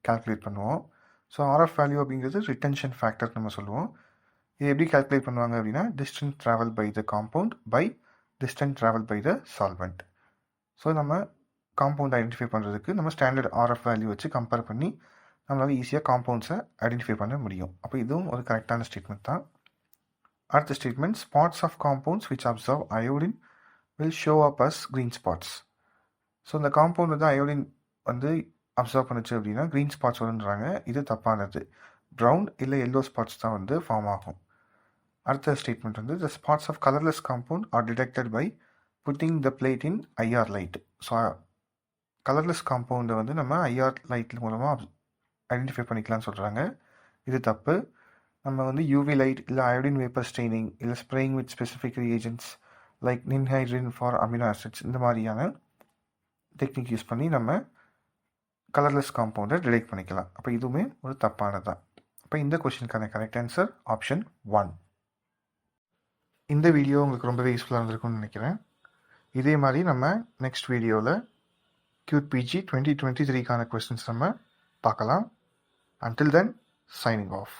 [SPEAKER 1] கால்குலேட் பண்ணுவோம். ஸோ ஆர்எஃப் வேல்யூ அப்படிங்கிறது ரிட்டென்ஷன் ஃபேக்டர் நம்ம சொல்லுவோம். இது எப்படி கால்குலேட் பண்ணுவாங்க அப்படின்னா, distance travel by the compound by distance travel by the solvent. So நம்ம காம்பவுண்ட் ஐடென்டிஃபை பண்ணுறதுக்கு நம்ம ஸ்டாண்டர்ட் ஆர்எஃப் வேல்யூ வச்சு கம்பேர் பண்ணி நம்மளால் ஈஸியாக காம்பவுண்ட்ஸை ஐடென்டிஃபை பண்ண முடியும். அப்போ இதுவும் ஒரு கரெக்டான ஸ்டேட்மெண்ட் தான். அடுத்த statement, spots of compounds which observe iodine will show up as green spots. So இந்த காம்பவுண்ட் வந்து அயோடின் வந்து அப்சர்வ் பண்ணுச்சு அப்படின்னா க்ரீன் ஸ்பாட்ஸ் வருன்றாங்க. இது தப்பானது. ப்ரௌன் இல்லை எல்லோ ஸ்பாட்ஸ் தான் வந்து ஃபார்ம் ஆகும். அடுத்த ஸ்டேட்மெண்ட் வந்து, the spots of colourless compound are detected by putting the plate in IR light. So colourless காம்பவுண்டை வந்து நம்ம ஐஆர் லைட் மூலமாக ஐடென்டிஃபை பண்ணிக்கலாம்னு சொல்கிறாங்க. இது தப்பு. நம்ம வந்து யூவி லைட் இல்லை அயோடின் வேப்பர் ஸ்டெய்னிங் இல்லை spraying with specific reagents like ninhydrin for amino acids இந்த மாதிரியான டெக்னிக் யூஸ் பண்ணி நம்ம கலர்லெஸ் காம்பவுண்டை டிடெக்ட் பண்ணிக்கலாம். அப்போ இதுவுமே ஒரு தப்பானதான். அப்போ இந்த கொஸ்டினுக்கான கரெக்ட் ஆன்சர் ஆப்ஷன் 1. இந்த வீடியோ உங்களுக்கு ரொம்பவே யூஸ்ஃபுல்லாக இருந்திருக்கும்னு நினைக்கிறேன். இதே மாதிரி நம்ம நெக்ஸ்ட் வீடியோவில் QUT PG 2023க்கான கொஸ்டின்ஸ் நம்ம பார்க்கலாம். Until then, signing off.